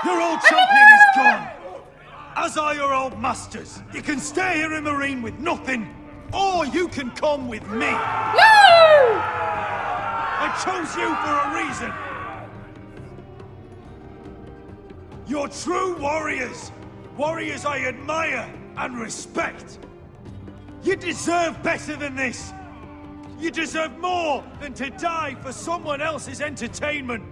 Your old champion is gone! As are your old masters. You can stay here in Marine with nothing, or you can come with me! Woo! I chose you for a reason! You're true warriors! Warriors I admire and respect! You deserve better than this! You deserve more than to die for someone else's entertainment!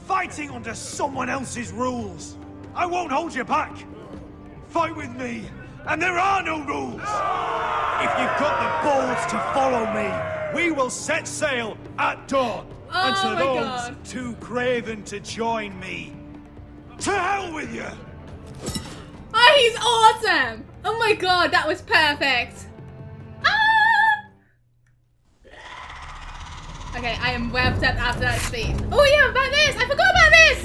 Fighting under someone else's rules! I won't hold you back! Fight with me, and there are no rules! If you've got the balls to follow me, we will set sail at dawn! And to those too craven to join me, to hell with you! Oh, he's awesome! Oh my god, that was perfect! Ah! Okay, I am revved up after that speech. Oh yeah, about this! I forgot about this!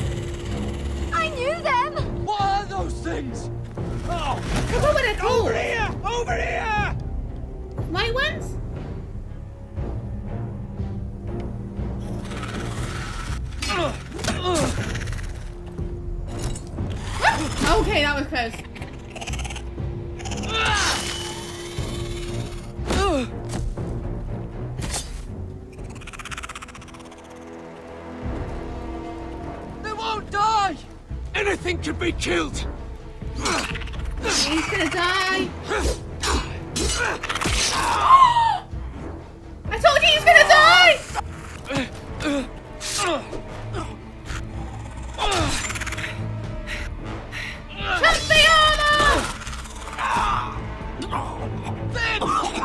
I knew them! What are those things? Oh! I forgot what they're called! Over here! Over here! White ones? Okay, that was close. They won't die! Anything can be killed! He's gonna die! I told you he's gonna die!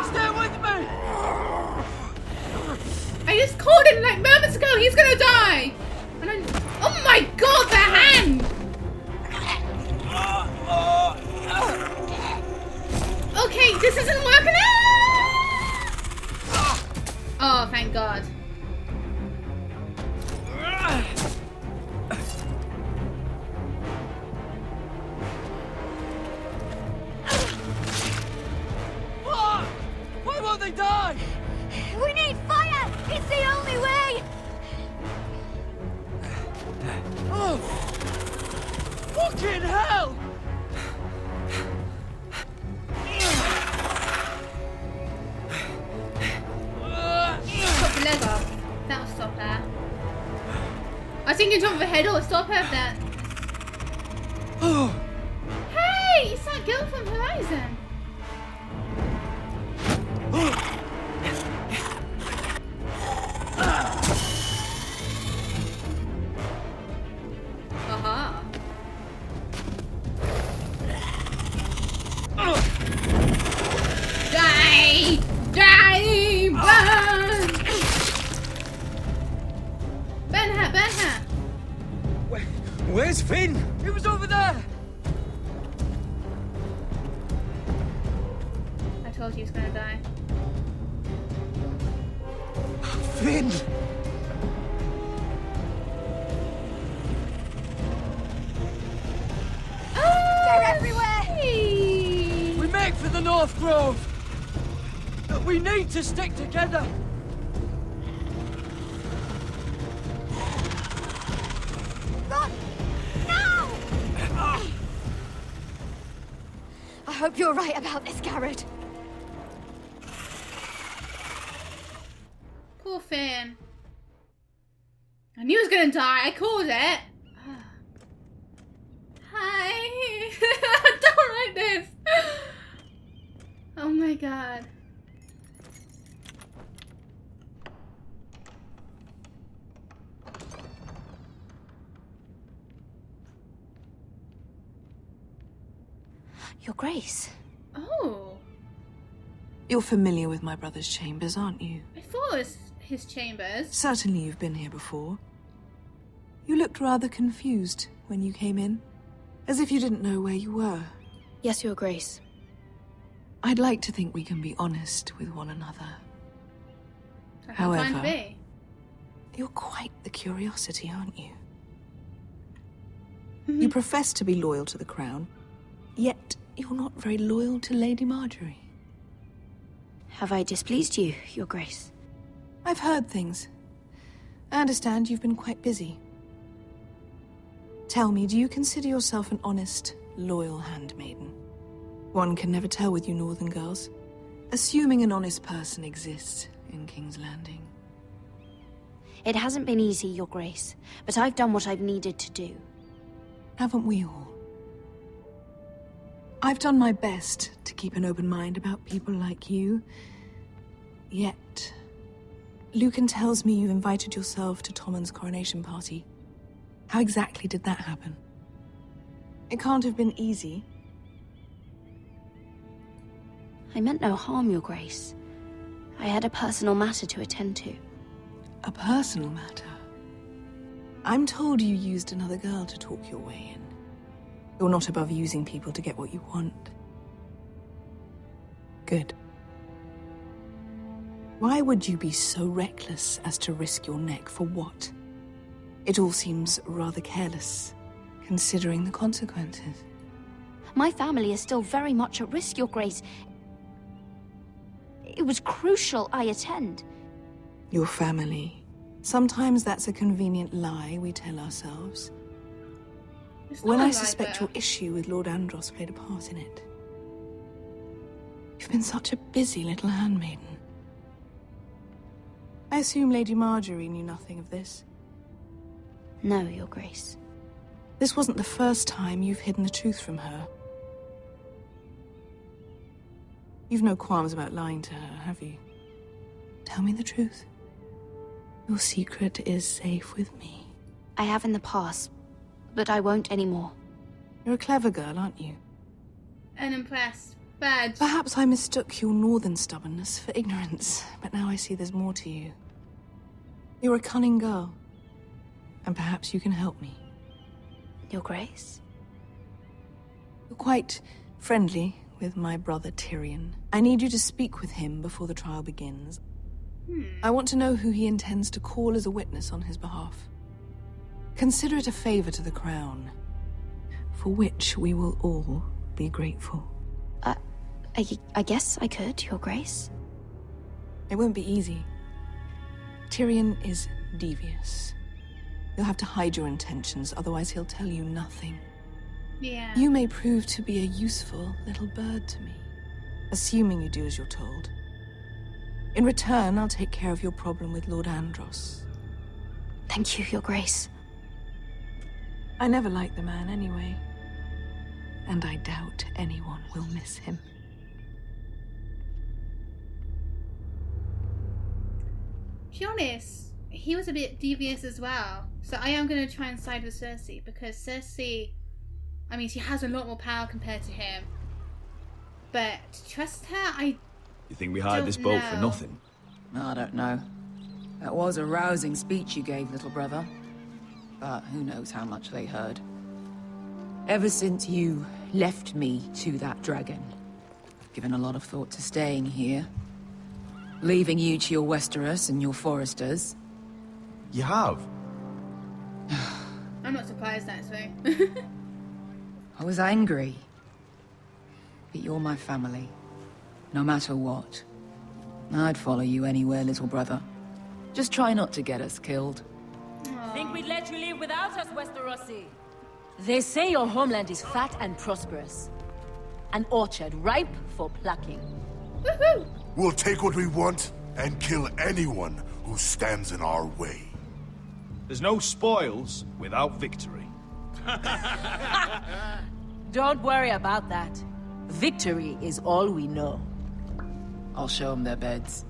Stay with me! I just called him like moments ago, he's gonna die! And oh my god, the hand! Okay, this isn't working out! Oh, thank god. Why won't they die? We need fire! It's the only way! Oh! Fucking hell! Stop the leg off. That'll stop her. I was thinking jump over head or stop her that. Hey! It's that girl from Horizon. told you he was gonna die. Finn! They're everywhere! We make for the North Grove! But we need to stick together! Run! Now! I hope you're right about this, Garrett. Poor Finn. I knew he was gonna die. I called it. Hi. I don't like this. Oh my god. Your Grace. Oh. You're familiar with my brother's chambers, aren't you? I thought it was his chambers. Certainly you've been here before. You looked rather confused when you came in, as if you didn't know where you were. Yes, Your Grace. I'd like to think we can be honest with one another. However, you're quite the curiosity, aren't you? You profess to be loyal to the crown, yet you're not very loyal to Lady Marjorie. Have I displeased you, Your Grace? I've heard things. I understand you've been quite busy. Tell me, do you consider yourself an honest, loyal handmaiden? One can never tell with you northern girls. Assuming an honest person exists in King's Landing. It hasn't been easy, Your Grace, but I've done what I've needed to do. Haven't we all? I've done my best to keep an open mind about people like you. Yet, Lucan tells me you invited yourself to Tommen's coronation party. How exactly did that happen? It can't have been easy. I meant no harm, Your Grace. I had a personal matter to attend to. A personal matter? I'm told you used another girl to talk your way in. You're not above using people to get what you want. Good. Why would you be so reckless as to risk your neck for what? It all seems rather careless, considering the consequences. My family is still very much at risk, Your Grace. It was crucial I attend. Your family. Sometimes that's a convenient lie we tell ourselves. When I suspect your issue with Lord Andros played a part in it. You've been such a busy little handmaiden. I assume Lady Marjorie knew nothing of this. No, Your Grace. This wasn't the first time you've hidden the truth from her. You've no qualms about lying to her, have you? Tell me the truth. Your secret is safe with me. I have in the past, but I won't anymore. You're a clever girl, aren't you? Unimpressed. Bad. Perhaps I mistook your northern stubbornness for ignorance, but now I see there's more to you. You're a cunning girl, and perhaps you can help me. Your Grace? You're quite friendly with my brother Tyrion. I need you to speak with him before the trial begins. I want to know who he intends to call as a witness on his behalf. Consider it a favor to the crown, for which we will all be grateful. I guess I could, Your Grace. It won't be easy. Tyrion is devious. You'll have to hide your intentions, otherwise he'll tell you nothing. Yeah. You may prove to be a useful little bird to me, assuming you do as you're told. In return, I'll take care of your problem with Lord Andros. Thank you, Your Grace. I never liked the man anyway, and I doubt anyone will miss him. To be honest, he was a bit devious as well. So I am going to try and side with Cersei, because Cersei, I mean, she has a lot more power compared to him. But to trust her, You think we hired this boat for nothing? I don't know. That was a rousing speech you gave, little brother. But who knows how much they heard. Ever since you left me to that dragon, given a lot of thought to staying here. Leaving you to your Westeros and your Forresters. You have? I'm not surprised, actually. I was angry. But you're my family. No matter what. I'd follow you anywhere, little brother. Just try not to get us killed. Think we'd let you leave without us, Westerosi? They say your homeland is fat and prosperous. An orchard ripe for plucking. Woohoo! We'll take what we want and kill anyone who stands in our way. There's no spoils without victory. Don't worry about that. Victory is all we know. I'll show them their beds.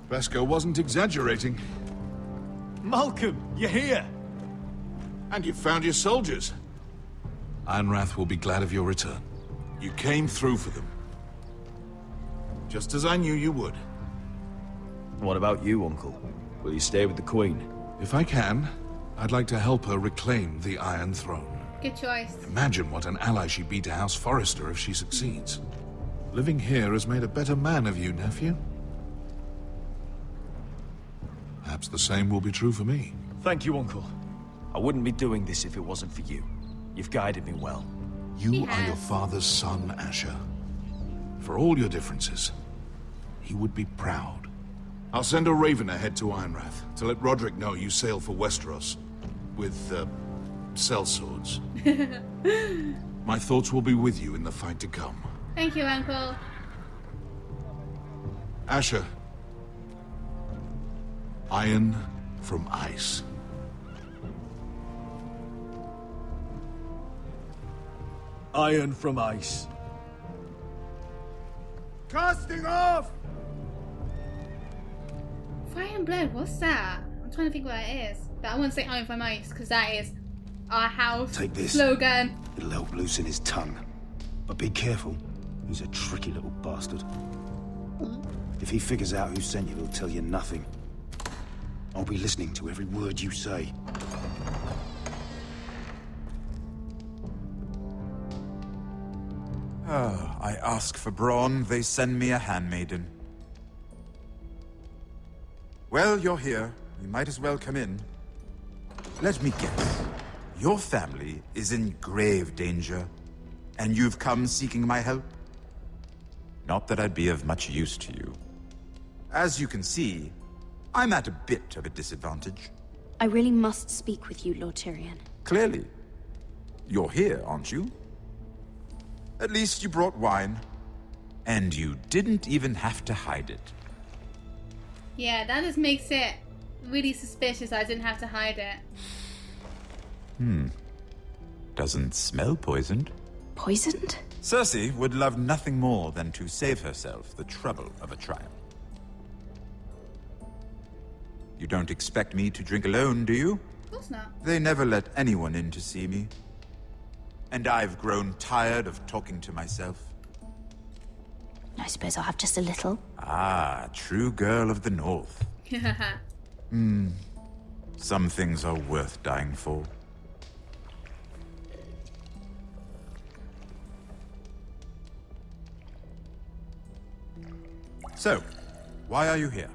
Vesco wasn't exaggerating. Malcolm, you're here! And you've found your soldiers. Ironrath will be glad of your return. You came through for them. Just as I knew you would. What about you, Uncle? Will you stay with the Queen? If I can, I'd like to help her reclaim the Iron Throne. Good choice. Imagine what an ally she'd be to House Forrester if she succeeds. Living here has made a better man of you, nephew. Perhaps the same will be true for me. Thank you, Uncle. I wouldn't be doing this if it wasn't for you. You've guided me well. You are your father's son, Asher. For all your differences, he would be proud. I'll send a raven ahead to Ironrath to let Roderick know you sail for Westeros with, sellswords. My thoughts will be with you in the fight to come. Thank you, Uncle. Asher. Iron from ice. Iron from ice. Casting off! Fire and Blood, what's that? I'm trying to think what it is. But I won't say Iron from Ice, because that is our house Take this. slogan. It'll help loosen his tongue. But be careful. He's a tricky little bastard. If he figures out who sent you, he'll tell you nothing. I'll be listening to every word you say. I ask for brawn, they send me a handmaiden. Well, you're here. You might as well come in. Let me guess. Your family is in grave danger, and you've come seeking my help? Not that I'd be of much use to you. As you can see, I'm at a bit of a disadvantage. I really must speak with you, Lord Tyrion. Clearly. You're here, aren't you? At least you brought wine. And you didn't even have to hide it. Yeah, that just makes it really suspicious. I didn't have to hide it. Doesn't smell poisoned. Poisoned? Cersei would love nothing more than to save herself the trouble of a trial. You don't expect me to drink alone, do you? Of course not. They never let anyone in to see me. And I've grown tired of talking to myself. I suppose I'll have just a little. Ah, true girl of the North. Some things are worth dying for. So, why are you here?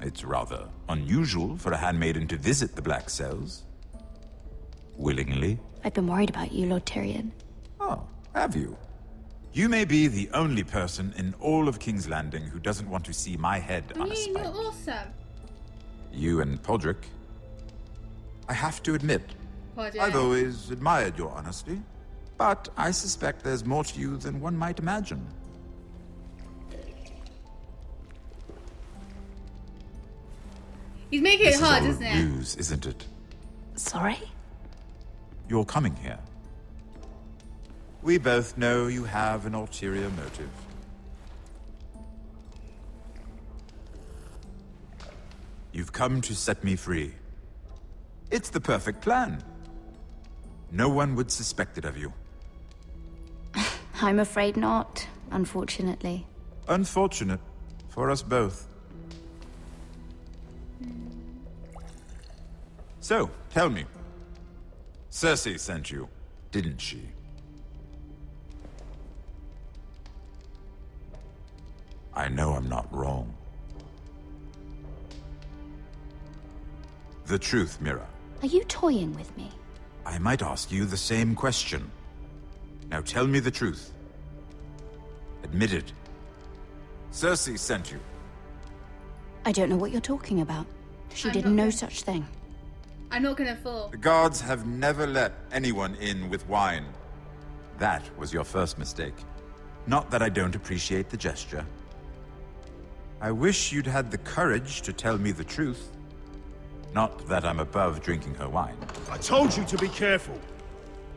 It's rather unusual for a handmaiden to visit the Black Cells. Willingly. I've been worried about you, Lord Tyrion. Oh, have you? You may be the only person in all of King's Landing who doesn't want to see my head on a spike. You're awesome. You and Podrick. I have to admit, Podrick. I've always admired your honesty, but I suspect there's more to you than one might imagine. He's making it hard, This isn't is all a it? ruse, isn't it? Sorry? You're coming here. We both know you have an ulterior motive. You've come to set me free. It's the perfect plan. No one would suspect it of you. I'm afraid not, unfortunately. Unfortunate for us both. So, tell me. Cersei sent you, didn't she? I know I'm not wrong. The truth, Mira. Are you toying with me? I might ask you the same question. Now tell me the truth. Admit it. Cersei sent you. I don't know what you're talking about. She did no such thing. I'm not gonna fall. The guards have never let anyone in with wine. That was your first mistake. Not that I don't appreciate the gesture. I wish you'd had the courage to tell me the truth. Not that I'm above drinking her wine. I told you to be careful.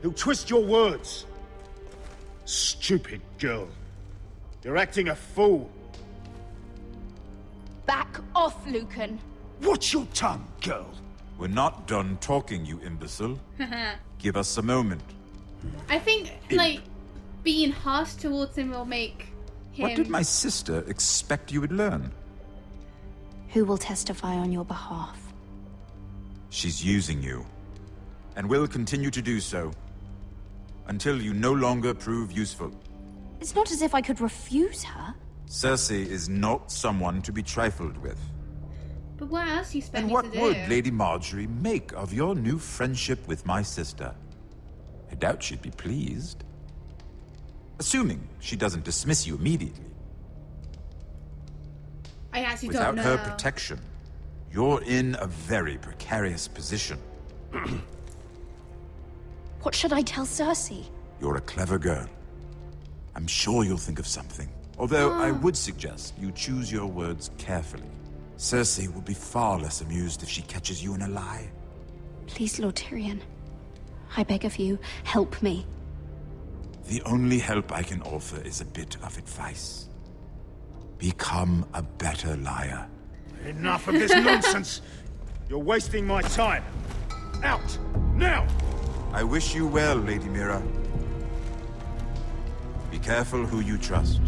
He'll twist your words. Stupid girl. You're acting a fool. Back off, Lucan. Watch your tongue, girl. We're not done talking, you imbecile. Give us a moment. I think, like, being harsh towards him will make him... What did my sister expect you would learn? Who will testify on your behalf? She's using you, and will continue to do so, until you no longer prove useful. It's not as if I could refuse her. Cersei is not someone to be trifled with. But what else you expect And me what to do? would Lady Marjorie make of your new friendship with my sister? I doubt she'd be pleased. Assuming she doesn't dismiss you immediately. I actually Without don't know. her protection, you're in a very precarious position. What should I tell Cersei? You're a clever girl. I'm sure you'll think of something. Although I would suggest you choose your words carefully. Cersei will be far less amused if she catches you in a lie. Please, Lord Tyrion. I beg of you, help me. The only help I can offer is a bit of advice. Become a better liar. Enough of this nonsense. You're wasting my time. Out! Now! I wish you well, Lady Mira. Be careful who you trust.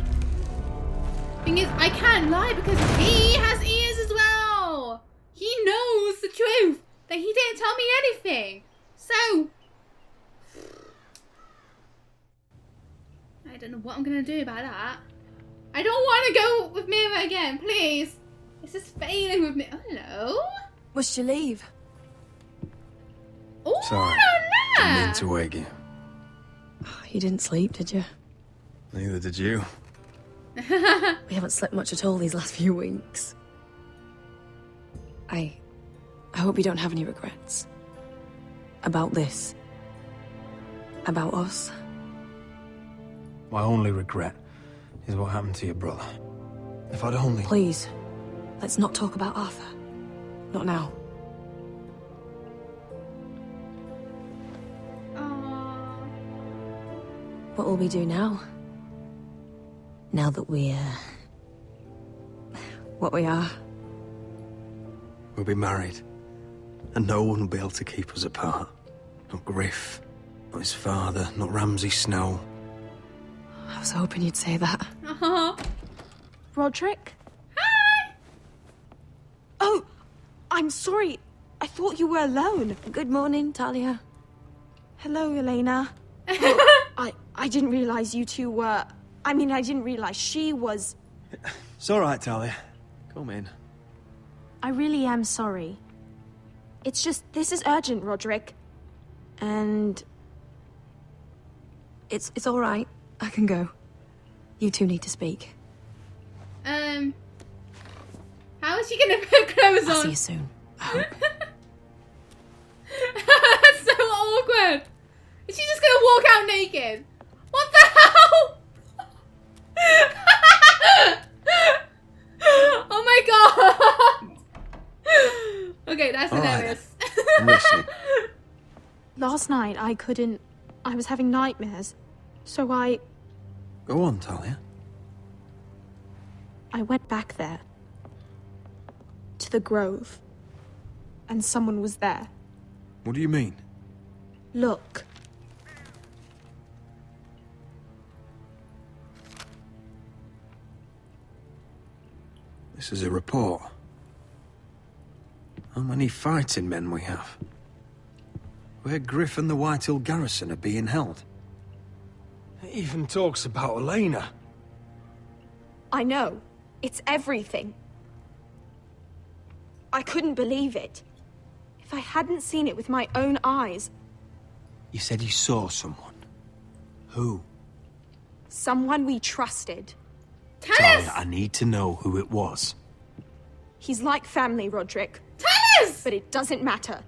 Thing is, I can't lie because he has ears as well. He knows the truth that he didn't tell me anything. So I don't know what I'm gonna do about that. I don't want to go with Mira again, please. This is failing with me. Oh, hello. Must you leave? Oh, Sorry. no, Didn't mean to wake you. You didn't sleep, did you? Neither did you. We haven't slept much at all these last few weeks. I hope you don't have any regrets. About this. About us. My only regret is what happened to your brother. If I'd only... Please, let's not talk about Arthur. Not now. What will we do now? Now that we're... what we are. We'll be married. And no one will be able to keep us apart. Not Griff, not his father, not Ramsay Snow. I was hoping you'd say that. Roderick? Hi! Oh, I'm sorry. I thought you were alone. Good morning, Talia. Hello, Elena. I didn't realize you two were... I mean, I didn't realize she was... It's all right, Talia. Come in. I really am sorry. It's just, this is urgent, Roderick. And... It's all right. I can go. You two need to speak. How is she gonna put clothes on? I'll see you soon. I hope. That's so awkward. Is she just gonna walk out naked? What the hell? Oh my god. Okay, that's hilarious. I'm listening. last night I couldn't... I was having nightmares. So I Go on, Talia. went back there. To the grove. And someone was there. What do you mean? Look. This is a report. How many fighting men we have? Where Griff and the Whitehill garrison are being held. It even talks about Elena. I know. It's everything. I couldn't believe it. If I hadn't seen it with my own eyes. You said you saw someone. Who? Someone we trusted. Talia, I need to know who it was. He's like family, Roderick. Tell us! But it doesn't matter.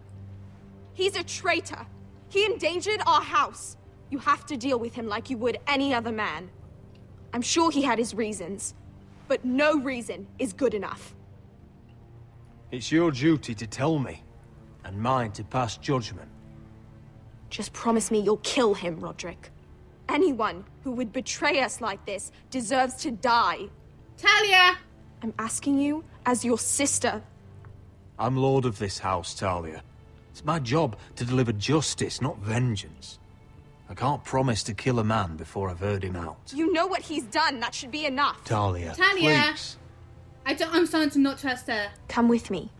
He's a traitor. He endangered our house. You have to deal with him like you would any other man. I'm sure he had his reasons, but no reason is good enough. It's your duty to tell me, and mine to pass judgment. Just promise me you'll kill him, Roderick. Anyone who would betray us like this deserves to die. Talia! I'm asking you as your sister. I'm lord of this house, Talia. It's my job to deliver justice, not vengeance. I can't promise to kill a man before I've heard him out. You know what he's done. That should be enough. Talia, Talia. please. I'm starting to not trust her. Come with me.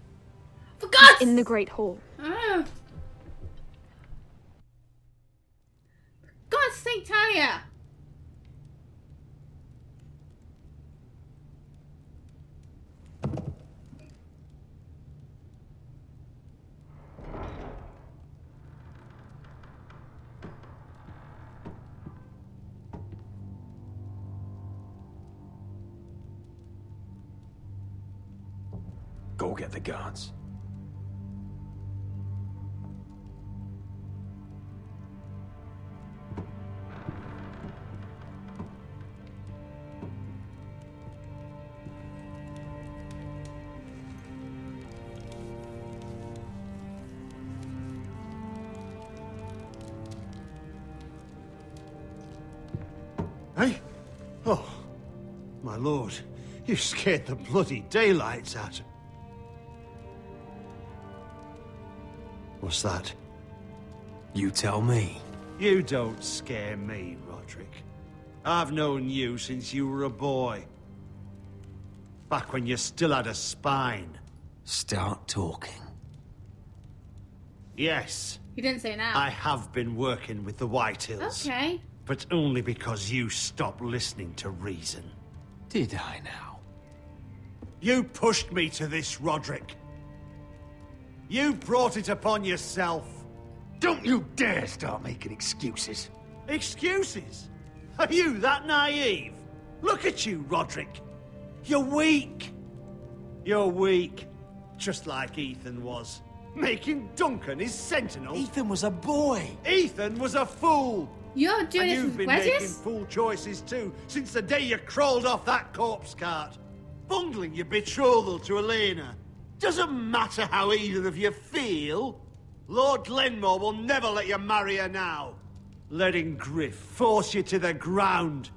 For God's in the Great Hall. Oh. For God's sake, Talia. Go get the guards. Hey? Oh, my lord, you scared the bloody daylights out of... What's that? You tell me. You don't scare me, Roderick. I've known you since you were a boy. Back when you still had a spine. Start talking. Yes. You didn't say now. I have been working with the Whitehills. Okay. But only because you stopped listening to reason. Did I now? You pushed me to this, Roderick. You brought it upon yourself. Don't you dare start making excuses. Excuses? Are you that naive? Look at you, Roderick. You're weak. You're weak. Just like Ethan was. Making Duncan his sentinel. Ethan was a boy. Ethan was a fool. You're doing and this you've with been making wedges? fool choices too, since the day you crawled off that corpse cart. Bungling your betrothal to Elena. Doesn't matter how either of you feel. Lord Glenmore will never let you marry her now. Letting Griff force you to the ground.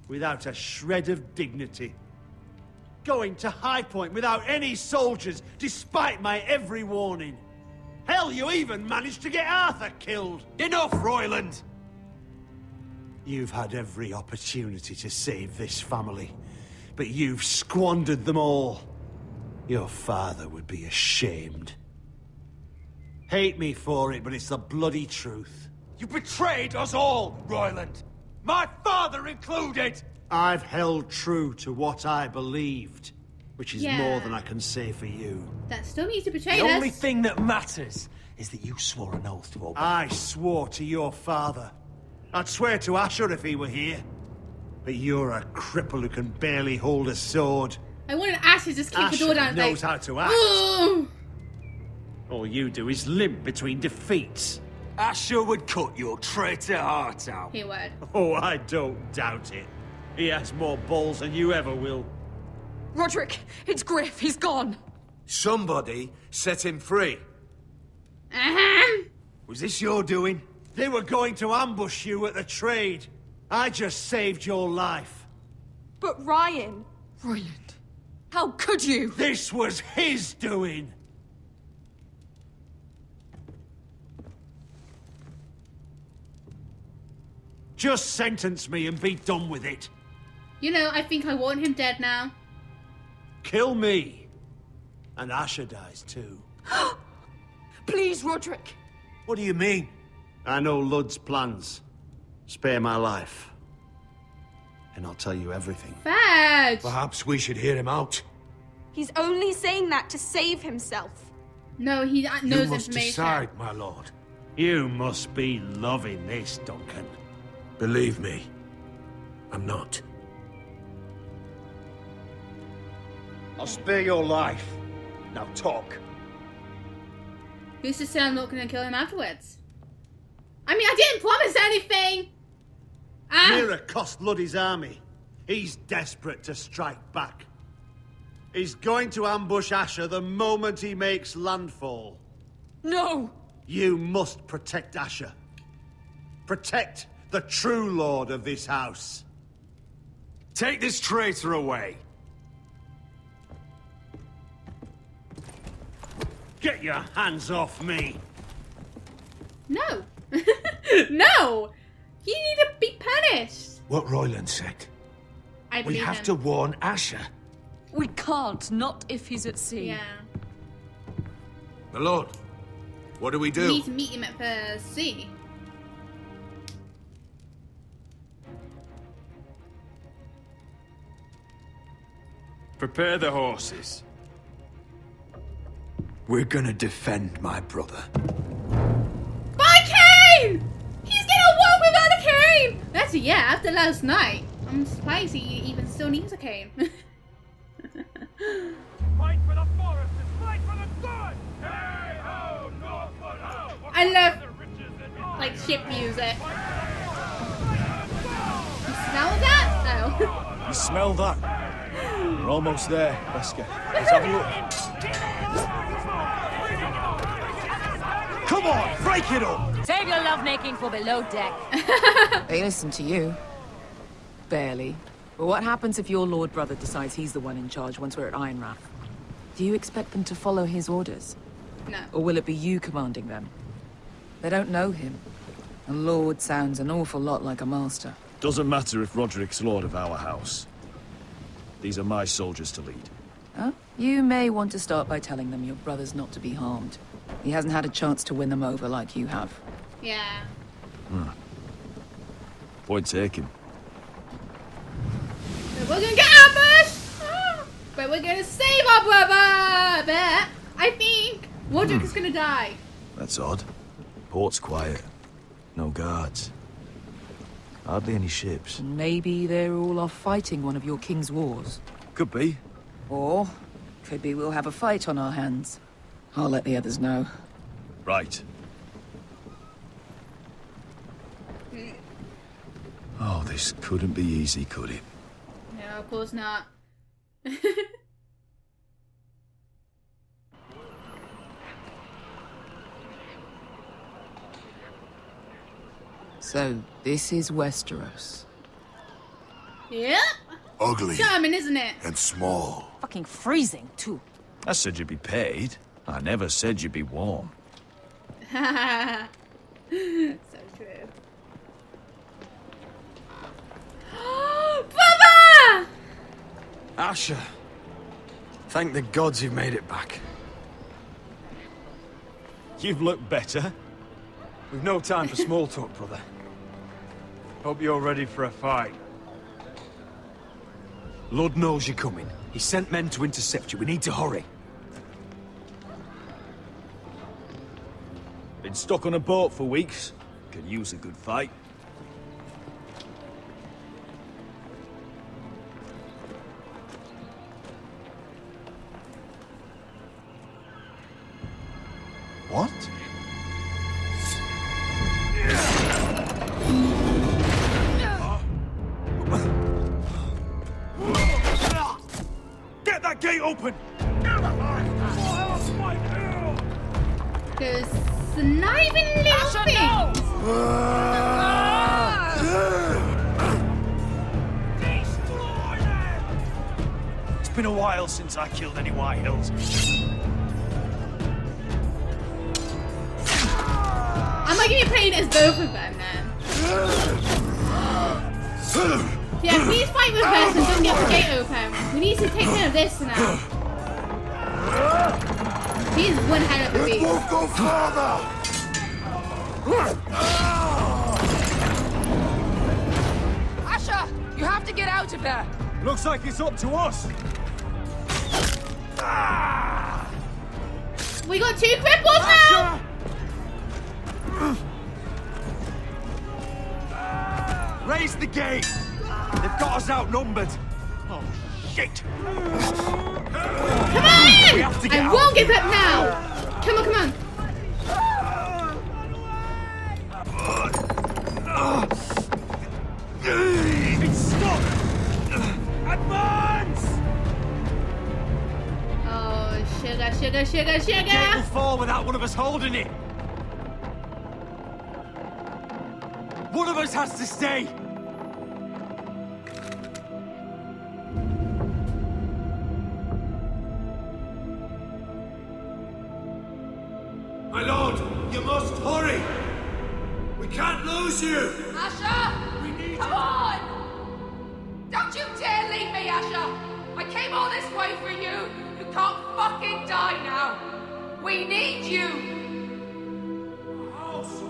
Without a shred of dignity. Going to High Point without any soldiers, despite my every warning. Hell, you even managed to get Arthur killed. Enough, Royland! You've had every opportunity to save this family, but you've squandered them all. Your father would be ashamed. Hate me for it, but it's the bloody truth. You betrayed us all, Royland! My father included! I've held true to what I believed, which is Yeah. more than I can say for you. That still means to betray The us. only thing that matters is that you swore an oath to obey. I swore to your father. I'd swear to Asher if he were here. But you're a cripple who can barely hold a sword. I wanted Ash to just kick the door Asher down. knows like, how to act. "Ooh." All you do is limp between defeats. Asher would cut your traitor heart out. He would. Oh, I don't doubt it. He has more balls than you ever will. Roderick, it's Griff. He's gone. Somebody set him free. Was this your doing? They were going to ambush you at the trade. I just saved your life. But Ryan... Brilliant. How could you? This was his doing. Just sentence me and be done with it. You know, I think I want him dead now. Kill me. And Asher dies too. Please, Roderick. What do you mean? I know Ludd's plans. Spare my life. And I'll tell you everything. Fudge! Perhaps we should hear him out. He's only saying that to save himself. No, he knows You must information. decide, my lord. You must be loving this, Duncan. Believe me, I'm not. I'll spare your life. Now talk. Who's to say I'm not going to kill him afterwards? I mean, I didn't promise anything! Mira cost Ludd his army. He's desperate to strike back. He's going to ambush Asher the moment he makes landfall. No! You must protect Asher. Protect the true lord of this house. Take this traitor away. Get your hands off me. No. No! You need to be punished. What Royland said. I We believe have him. to warn Asher. We can't, not if he's at sea. Yeah. My lord, what do we We do? need to meet him at the sea. Prepare the horses. We're gonna defend my brother. My cane! He's gonna walk without a cane! That's yeah, after last night. I'm surprised he even still needs a cane. Fight for the Forresters! Fight for the good! Hey ho, Northwood ho! I love like ship music. You smell that? Oh. You smell that? We're almost there, Wesker. Let's have a look. Come on, break it up! Save your lovemaking for below deck. They listen to you. Barely. But what happens if your lord brother decides he's the one in charge once we're at Ironrath? Do you expect them to follow his orders? No. Or will it be you commanding them? They don't know him. A lord sounds an awful lot like a master. Doesn't matter if Roderick's lord of our house. These are my soldiers to lead. Huh? You may want to start by telling them your brother's not to be harmed. He hasn't had a chance to win them over like you have. Yeah. Point taken. So we're gonna get ambushed! But we're gonna save our brother! But I think Roderick is gonna die. That's odd. Port's quiet. No guards. Hardly any ships. Maybe they're all off fighting one of your king's wars. Could be. Or, could be we'll have a fight on our hands. I'll let the others know. Right. Oh, this couldn't be easy, could it? No, of course not. So, this is Westeros. Yep. Ugly. Charming, isn't it? And small. Fucking freezing, too. I said you'd be paid. I never said you'd be warm. So true. Brother! Asher. Thank the gods you've made it back. You've looked better. We've no time for small talk, brother. Hope you're ready for a fight. Lord knows you're coming. He sent men to intercept you. We need to hurry. Been stuck on a boat for weeks. Could use a good fight. What? Get that gate open! Those sniping little things! It's been a while since I killed any White Hills. I'm not gonna be playing as both of them then. Yeah, please fight with us and don't get the gate open. We need to take care of this now. He's one hell of a beast. Won't go farther. Asher, you have to get out of there. Looks like it's up to us. We got 2 cripples now! Raise the gate! They've got us outnumbered. Oh, shit! Come on! We have to get I out. won't give up now! Come on, come on. It's stuck! Advance! Oh, sugar, sugar, sugar, The gate will sugar! fall without one of us holding it. One of us has to stay. My lord, you must hurry! We can't lose you! Asher! Come on! Don't you dare leave me, Asher! I came all this way for you! You can't fucking die now! We need you! House!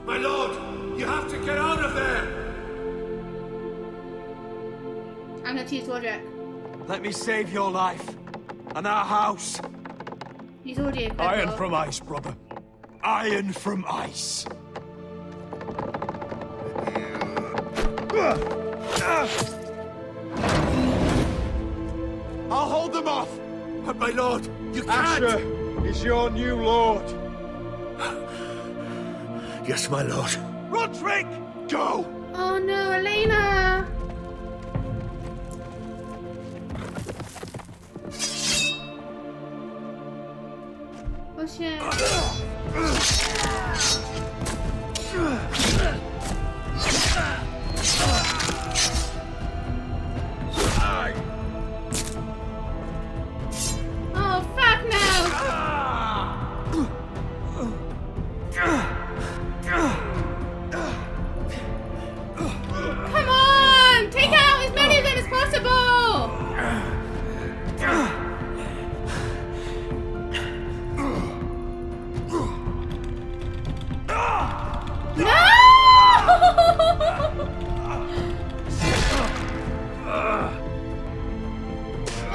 My lord, you have to get out of there! I'm gonna choose Roderick. Let me save your life. And our house. He's already a good Iron boy. from ice, brother. Iron from ice. I'll hold them off. But my lord, you can't! Asher is your new lord. Yes, my lord. Roderick, go! Oh no, Elena! Oh shit. Oh fuck no! Come on! Take out as many of them as possible!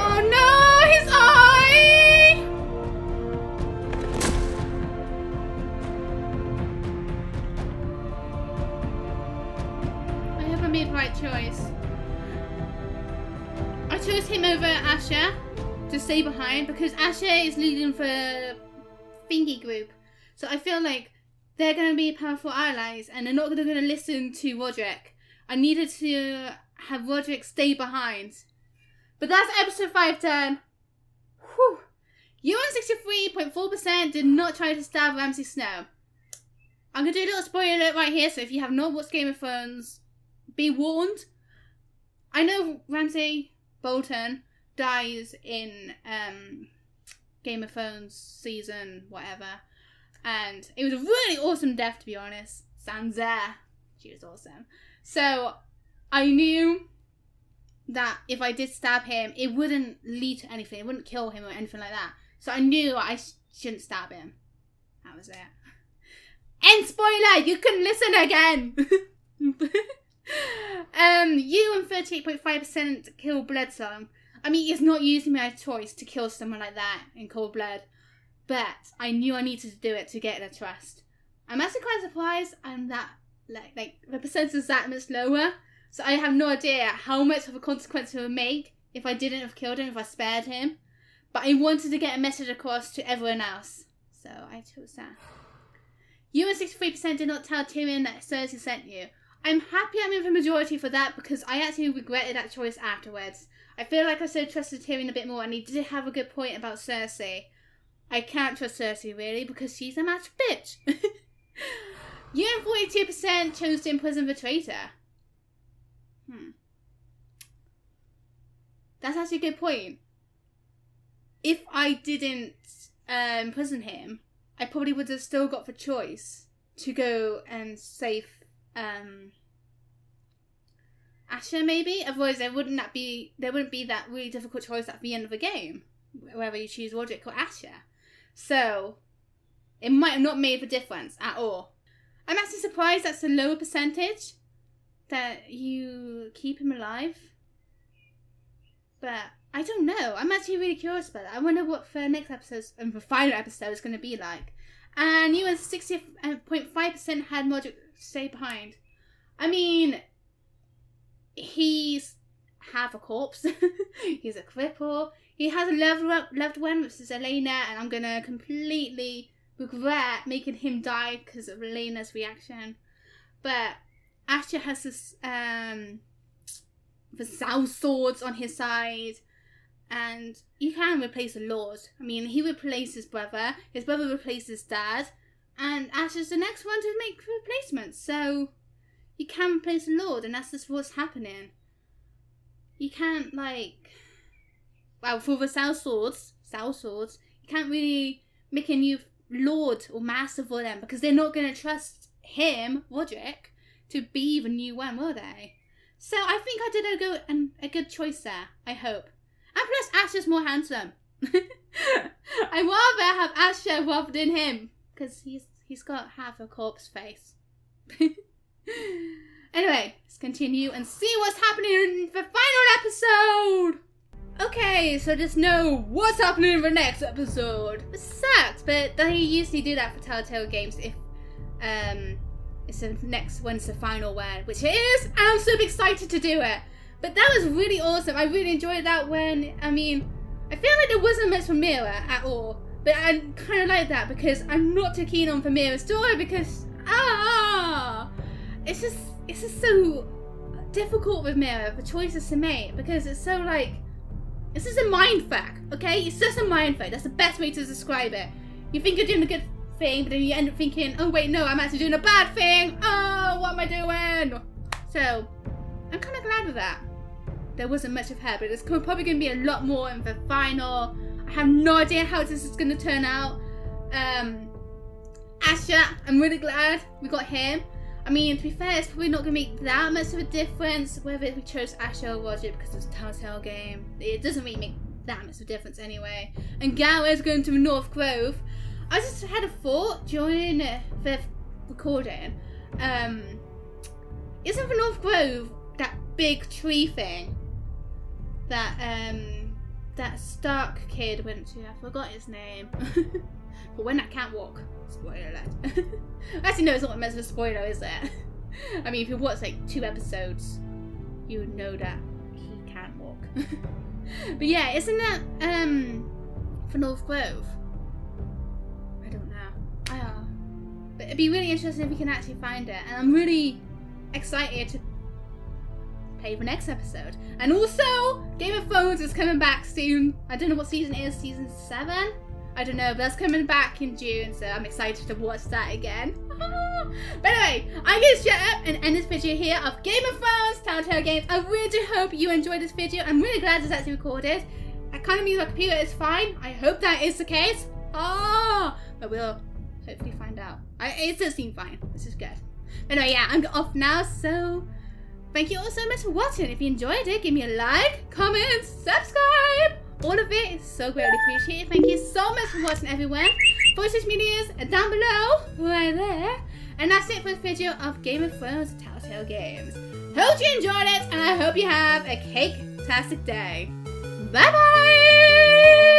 Oh no, his eye! I hope I made the right choice. I chose him over Asher to stay behind because Asher is leading for Thingy group. So I feel like they're going to be powerful allies and they're not going to listen to Roderick. I needed to have Roderick stay behind. But that's episode 5 done. Whew. You on 63.4% did not try to stab Ramsay Snow. I'm going to do a little spoiler alert right here, so if you have not watched Game of Thrones, be warned. I know Ramsay Bolton dies in Game of Thrones season whatever. And it was a really awesome death, to be honest. Sansa. She was awesome. So, I knew that if I did stab him, it wouldn't lead to anything. It wouldn't kill him or anything like that. So I knew I shouldn't stab him. That was it. End spoiler! You can listen again! You and 38.5% kill Bledsoe. I mean, it's not usually my choice to kill someone like that in cold blood. But I knew I needed to do it to get their trust. I'm actually quite surprised I'm that, like the percentage is that much lower. So I have no idea how much of a consequence it would make if I didn't have killed him, if I spared him. But I wanted to get a message across to everyone else. So I chose that. You and 63% did not tell Tyrion that Cersei sent you. I'm happy I'm in the majority for that because I actually regretted that choice afterwards. I feel like I should have trusted Tyrion a bit more and he did have a good point about Cersei. I can't trust Cersei really because she's a match bitch. You and 42% chose to imprison the traitor. That's actually a good point. If I didn't imprison him, I probably would have still got the choice to go and save Asher maybe. Otherwise there wouldn't be that really difficult choice at the end of the game, whether you choose Roderick or Asher. So it might have not made the difference at all. I'm actually surprised that's a lower percentage that you keep him alive. But I don't know. I'm actually really curious about it. I wonder what the next episode and the final episode is going to be like. And you and 60.5% had Modric stay behind. I mean, he's half a corpse. He's a cripple. He has a loved one, which is Elena, and I'm going to completely regret making him die because of Elena's reaction. But Asher has this, the Sow swords on his side, and you can replace a lord. I mean, he replaced his brother replaced his dad, and Asher's the next one to make replacements, so you can replace a lord, and that's just what's happening. You can't, like, well, for the Sow swords, you can't really make a new lord or master for them, because they're not going to trust him, Roderick, to be the new one, will they? So I think I did a good choice there, I hope. And plus, Asher's more handsome. I'd rather have Asher rather than him, because he's got half a corpse face. Anyway, let's continue and see what's happening in the final episode! Okay, so just know what's happening in the next episode. It sucks, but they usually do that for Telltale Games if it's the next one's the final one, which it is, and I'm super excited to do it. But that was really awesome. I really enjoyed that one. I mean, I feel like there wasn't much for Mira at all, but I kind of like that because I'm not too keen on Mira's story because it's just so difficult with Mira, the choices to make, because it's so like, this is a mindfuck, okay? It's just a mindfuck. That's the best way to describe it. You think you're doing a good thing, but then you end up thinking, oh wait, no, I'm actually doing a bad thing. Oh, what am I doing? So, I'm kind of glad with that. There wasn't much of her, but there's probably going to be a lot more in the final. I have no idea how this is going to turn out. Asher, I'm really glad we got him. I mean, to be fair, it's probably not going to make that much of a difference whether we chose Asher or Roger because it's a Telltale game. It doesn't really make that much of a difference anyway. And Garrett's going to the North Grove. I just had a thought during the recording. Isn't the North Grove that big tree thing that Stark kid went to? I forgot his name. But when I can't walk. Spoiler alert. Actually, no, it's not much of a spoiler, is it? I mean, if you watch like 2 episodes, you would know that he can't walk. But yeah, isn't that for North Grove? I don't know. But it'd be really interesting if we can actually find it, and I'm really excited to play the next episode. And also, Game of Thrones is coming back soon. I don't know what season it is, season 7? I don't know, but that's coming back in June, so I'm excited to watch that again. But anyway, I'm going to shut up and end this video here of Game of Thrones, Telltale Games. I really do hope you enjoyed this video. I'm really glad it's actually recorded. It kind of means my computer is fine. I hope that is the case. But we'll hopefully find out. It does seem fine. This is good. But anyway, yeah, I'm off now, so thank you all so much for watching. If you enjoyed it, give me a like, comment, subscribe. All of it is so greatly appreciated. Thank you so much for watching, everyone. Voice medias down below, right there. And that's it for this video of Game of Thrones Telltale Games. Hope you enjoyed it, and I hope you have a cake-tastic day. Bye-bye!